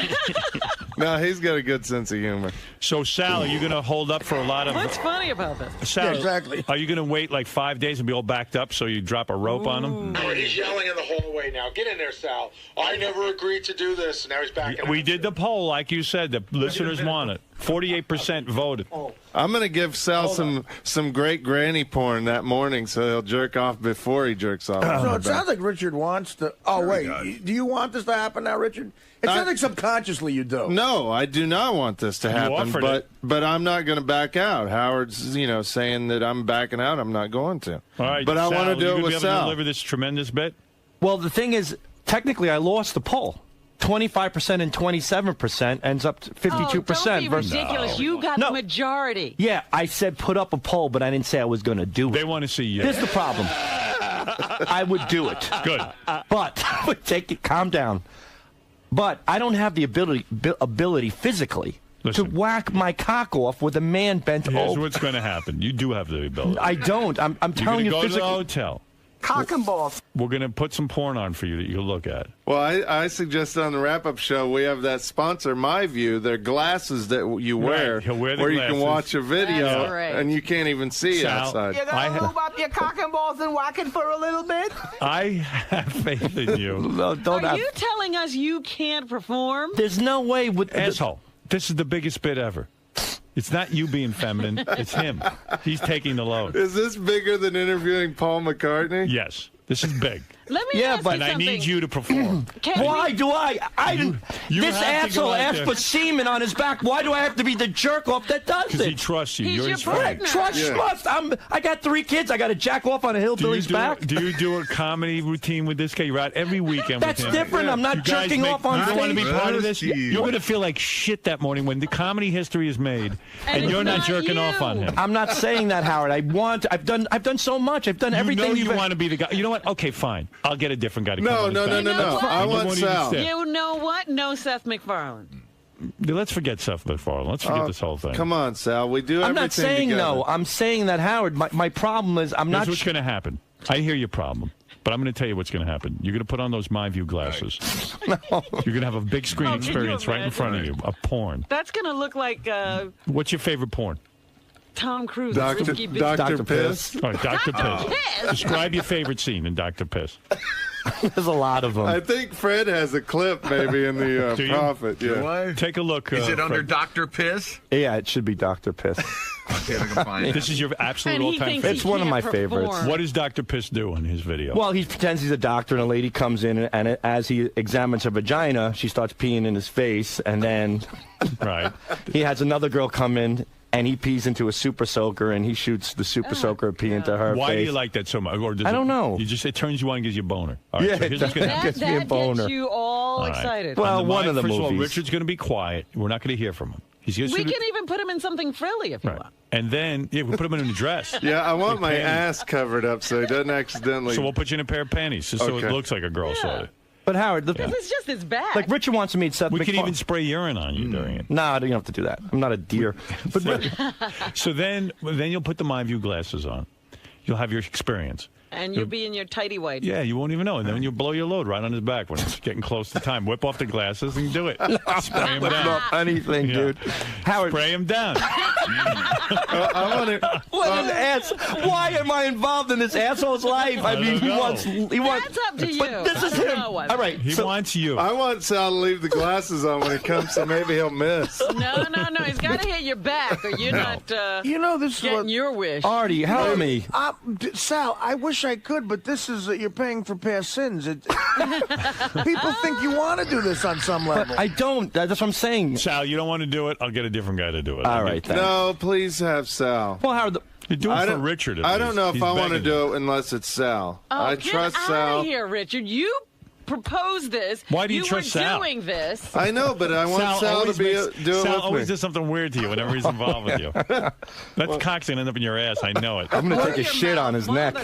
No, he's got a good sense of humor. So, Sal, are you going to hold up for a lot of... What's funny about this? Sal, yeah, exactly. Are you going to wait like 5 days and be all backed up so you drop a rope on him? Howard, he's yelling in the hallway now. Get in there, Sal. I never agreed to do this, and now he's backing We did the poll, like you said. The listeners want it. 48% voted. I'm going to give Sal some great granny porn that morning so he'll jerk off before he jerks off. So it sounds like Richard wants to... Oh, wait. Do you want this to happen now, Richard? It sounds like subconsciously you do. No, I do not want this to happen, but I'm not going to back out. Howard's, saying that I'm backing out. I'm not going to. All right, but Sal, I want to do it with Sal. Sal. To deliver this tremendous bit? Well, the thing is, technically, I lost the poll. 25% and 27% ends up to 52%. Don't be ridiculous. You got the majority. Yeah, I said put up a poll, but I didn't say I was going to do it. They want to see you. Here's the problem. I would do it. Good. But calm down. But I don't have the ability physically to whack my cock off with a man bent over. Here's what's going to happen. You do have the ability. I don't. I'm telling you physically. physically. Go to the hotel. Cock and balls. We're going to put some porn on for you that you can look at. Well, I suggested on the wrap-up show we have that sponsor, My View. They're glasses that you wear, He'll wear the where glasses. you can watch a video That's and you can't even see Sal, outside. You gonna move up your cock and balls and whack it for a little bit? I have faith in you. No, don't Are you telling us you can't perform? There's no way with Asshole. This is the biggest bit ever. It's not you being feminine. It's him. He's taking the load. Is this bigger than interviewing Paul McCartney? Yes. This is big. Let me ask you and I something. need you to perform. Why do I? I didn't. You This have to go asshole out asked there. for semen on his back. Why do I have to be the jerk off that does Because he it? trusts you. He's You're your his friend. partner. Trust. I got 3 kids. I got to jack off on a hillbilly's back. Do you do a comedy routine with this guy? You're out every weekend That's with him. different. I'm not You guys jerking off on You don't want to be stage. part of this? You're going to feel like shit that morning when the comedy history is made and it's you're not not jerking you. off on him. I'm not saying that, Howard. I've done so much. I've done everything. You know you want to be the guy. You know what? Okay, fine. I'll get a different guy to come No. on his back. I want Sal. You know what? No Seth MacFarlane. Let's forget Seth MacFarlane. Let's forget this whole thing. Come on, Sal. We do I'm everything not saying together. no. I'm saying that, Howard. My problem is I'm Here's not. what's going to happen. I hear your problem, but I'm going to tell you what's going to happen. You're going to put on those My View glasses. You're going to have a big screen Can you experience right in front of you, a porn. That's going to look like... What's your favorite porn? Tom Cruise. Dr. Risky Business. Dr. Piss. All right, Dr. Piss. Piss? Describe your favorite scene in Dr. Piss. There's a lot of them. I think Fred has a clip maybe in the Do you? Prophet. Yeah. Take a look. Is it under Fred. Dr. Piss? Yeah, it should be Dr. Piss. Okay, I can find it. This is your absolute And he all-time thinks favorite. It's one of my favorites. perform. What does Dr. Piss do in his video? Well, he pretends he's a doctor, and a lady comes in, and as he examines her vagina, she starts peeing in his face, and then right. he has another girl come in, and he pees into a super soaker, and he shoots the super soaker pee into her Why face. do you like that so much? Or does I don't know. You just it turns you on and gives you a boner. All right, Yeah, so here's what's gonna that happen. gets me a That boner. gets you all All right. excited. Well, On one of the first of all, movies. Richard's going to be quiet. We're not going to hear from him. He's just We gonna, can even put him in something frilly if you right. want. And then we'll put him in a dress. Yeah, I want my panties. ass covered up so he doesn't accidentally. So we'll put you in a pair of panties, just so Okay. it looks like a girl saw it. But Howard, Because it's just his back. like Richard wants to meet Seth We MacFarlane. can even spray urine on you during it. No, you don't have to do that. I'm not a deer. But So then you'll put the My View glasses on. You'll have your experience. and you'll be in your tighty whities. Yeah, you won't even know. And then you'll blow your load right on his back when it's getting close to time. Whip off the glasses and do it. Spray him down. not anything, dude. Howard, Spray him down. I want to. what an ass! Why am I involved in this asshole's life? I mean, he know. wants. That's up to you. But this is I don't him. know what. All right, He wants you. I want Sal to leave the glasses on when he comes, so maybe he'll miss. No. He's got to hit your back, or you're not You know, this is getting what. your wish. Artie, help me. Sal, I wish I could, but this is you're paying for past sins. People think you want to do this on some level. I don't. That's what I'm saying. Sal, you don't want to do it? I'll get a different guy to do it. All right, thanks. No, please have Sal. Well, Howard, You do it I for don't- Richard. at I don't least. know if He's I want to begging you. do it unless it's Sal. Oh, I get trust out Sal. of here, Richard. You proposed this. Why do you trust were Sal? doing this. I know, but I want Sal, always to be makes- do it Sal with always me. does something weird to you whenever he's involved with you. That cock's gonna end up in your ass. I know it. I'm gonna take a shit on his neck.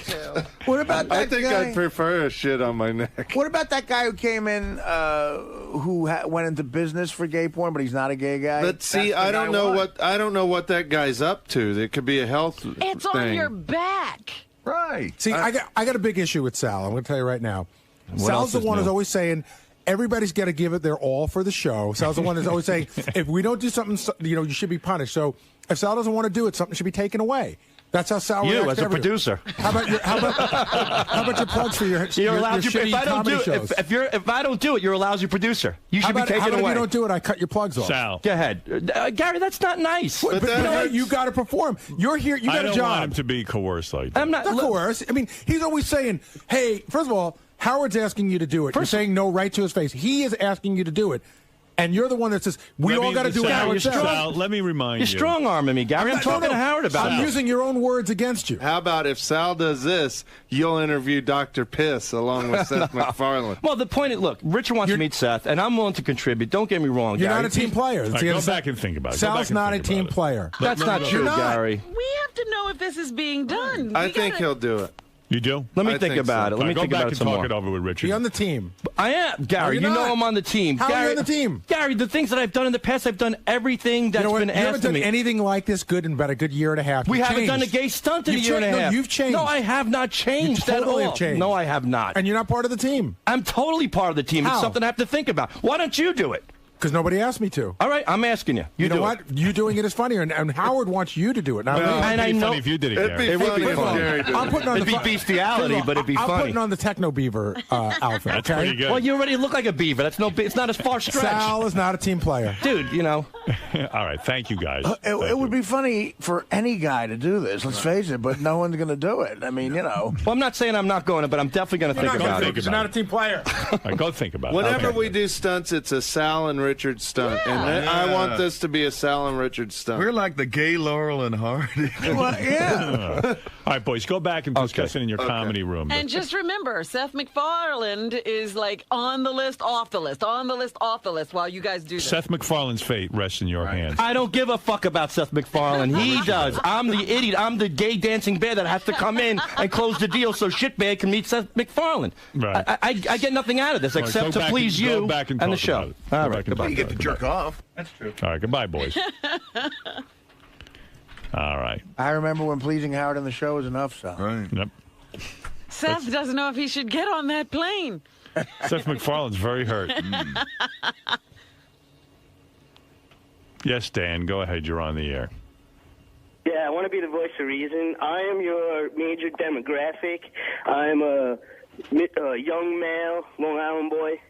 What about that I think guy? I'd prefer a shit on my neck. What about that guy who came in, who went into business for gay porn, but he's not a gay guy? But see, That's the I don't guy know want. I don't know what that guy's up to. There could be a health It's thing. on your back. Right. See, I got a big issue with Sal. I'm going to tell you right now. else Sal's the is one new? who's always saying everybody's got to give it their all for the show. Sal's the one that's always saying if we don't do something, you should be punished. So if Sal doesn't want to do it, something should be taken away. That's how Sal You, reacts as to a everything. producer. How about your plugs for your You're allowed your to. shitty If I don't comedy do shows? it, if I don't do it, you're a lousy producer. You should be how taken about away. if you don't do it, I cut your plugs off. Sal. Go ahead, Gary. That's not nice. But you know what? You got to perform. You're here. You I got a don't job. want him to be coerced like that. I'm not. Not coerced. I mean, he's always saying, "Hey, first of all, Howard's asking you to do it. You're saying no right to his face. He is asking you to do it, and you're the one that says we all got to do what Howard says." Sal, let me remind You're you. strong arming me, Gary. I'm talking to Howard about I'm it. using your own words against you. How about if Sal does this, you'll interview Dr. Piss along with Seth MacFarlane. Well, the point is, look, Richard wants to meet Seth, and I'm willing to contribute. Don't get me wrong, You're Gary. not a team player. All right, go back and think about it. Go back Sal's and not a think team about it. player. That's not You're true, not. Gary. We have to know if this is being done. I We think gotta- he'll do it. You do? Let me I think think about so. it. Let me Go think back about it and some talk more. it over with Richard. Be on the team. I am, Gary. you're You know not. I'm on the team. How are Gary, you on the team? Gary, the things that I've done in the past, I've done everything that's You know what? been You haven't asked of done me. anything like this good in about a good year and a half. We You've haven't done a changed. gay stunt in You've a year and a changed. No, half. you've changed. No, I have not changed You totally at all. have changed. No, I have not. And you're not part of the team. I'm totally part of the team. How? It's something I have to think about. Why don't you do it? Because nobody asked me to. All right, I'm asking you. You know do what? it. You doing it is funnier, and Howard wants you to do it, not me. And I know Funny if you did it, It'd be Gary. It would funny be if funny. Gary did I'm it. putting on It'd the be bestiality, but it'd be I'm funny. putting on the techno beaver outfit. That's okay? pretty good. Well, you already look like a beaver. That's no. It's not as far stretch, Sal is not a team player. dude. You know. All right, thank you guys. It would be funny for any guy to do this. Let's face it, but no one's going to do it. I mean, Well, I'm not saying I'm not going to, but I'm definitely going to think about it. He's not a team player. All right, go think about it. Whenever Okay. we do stunts, it's a Sal and Richard stunt. And I want this to be a Sal and Richard stunt. We're like the gay Laurel and Hardy. Well, yeah. All right, boys, go back and discuss it in your comedy room. And just remember, Seth MacFarlane is like on the list, off the list, on the list, off the list while you guys do this. Seth MacFarlane's fate rests in your hands. I don't give a fuck about Seth MacFarlane. He does. I'm the idiot. I'm the gay dancing bear that has to come in and close the deal so shitbag can meet Seth MacFarlane. Right. I get nothing out of this All right, except go to back please and- go you back and the talk show. about it. All Go right, back and goodbye. You get to jerk off. That's true. All right, goodbye, boys. All right. I remember when pleasing Howard on the show was enough, so. Right. Yep. Seth doesn't know if he should get on that plane. Seth MacFarlane's very hurt. Yes, Dan, go ahead. You're on the air. Yeah, I want to be the voice of reason. I am your major demographic. I'm a young male, Long Island boy,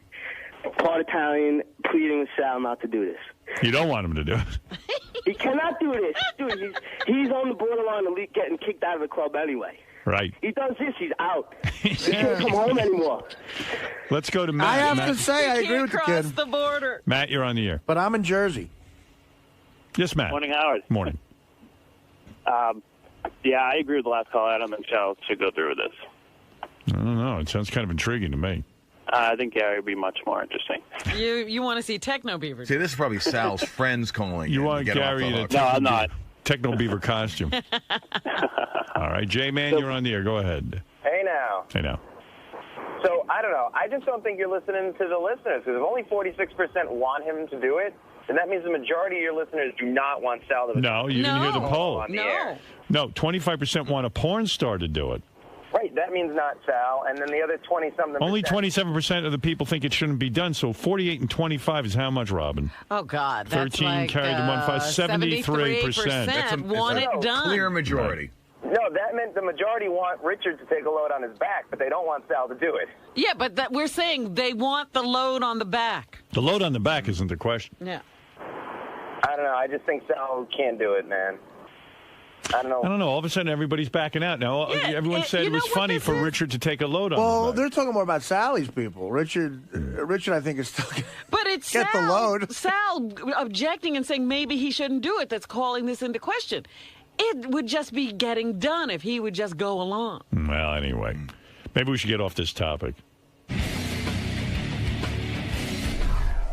part Italian, pleading with Sal not to do this. You don't want him to do it. He cannot do this. Dude, he's on the borderline of getting kicked out of the club anyway. Right. He does this, he's out. He can't come home anymore. Let's go to Matt. I have Matt. to say, I agree with the kid. Cross the border. Matt, you're on the air. But I'm in Jersey. Yes, Matt. Morning, Howard. Morning. Yeah, I agree with the last call. Adam and Sal should go through with this. I don't know. It sounds kind of intriguing to me. I think Gary would be much more interesting. You want to see Techno Beaver? See, this is probably Sal's friends calling. You in want to get Gary off in the a hook. No, I'm not. Techno Beaver costume. All right, J-Man, you're on the air. Go ahead. Hey now. Hey now. So, I don't know. I just don't think you're listening to the listeners, because if only 46% want him to do it, then that means the majority of your listeners do not want Sal to No, you didn't hear the poll. on the air. No, 25% want a porn star to do it. Right, that means not Sal, and then the other 20-something Only 27% of the people think it shouldn't be done, so 48 and 25 is how much, Robin? Oh, God. That's 13 like, carried to 1.5, 73%. Want it done. Clear majority. No, that meant the majority want Richard to take a load on his back, but they don't want Sal to do it. Yeah, but we're saying they want the load on the back. The load on the back isn't the question. Yeah. I don't know. I just think Sal can't do it, man. I don't know. All of a sudden, everybody's backing out. Now, everyone said it was funny for Richard to take a load on Well, the back. they're talking more about Sally's people. Richard, I think, is still But it's get Sal, the load. Sal objecting and saying maybe he shouldn't do it. That's calling this into question. It would just be getting done if he would just go along. Well, anyway, maybe we should get off this topic.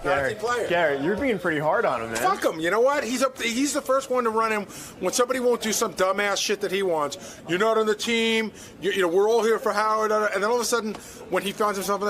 Gary, you're being pretty hard on him, man. Fuck him. You know what? He's the first one to run him when somebody won't do some dumbass shit that he wants. You're not on the team. You know, we're all here for Howard. And then all of a sudden, when he finds himself in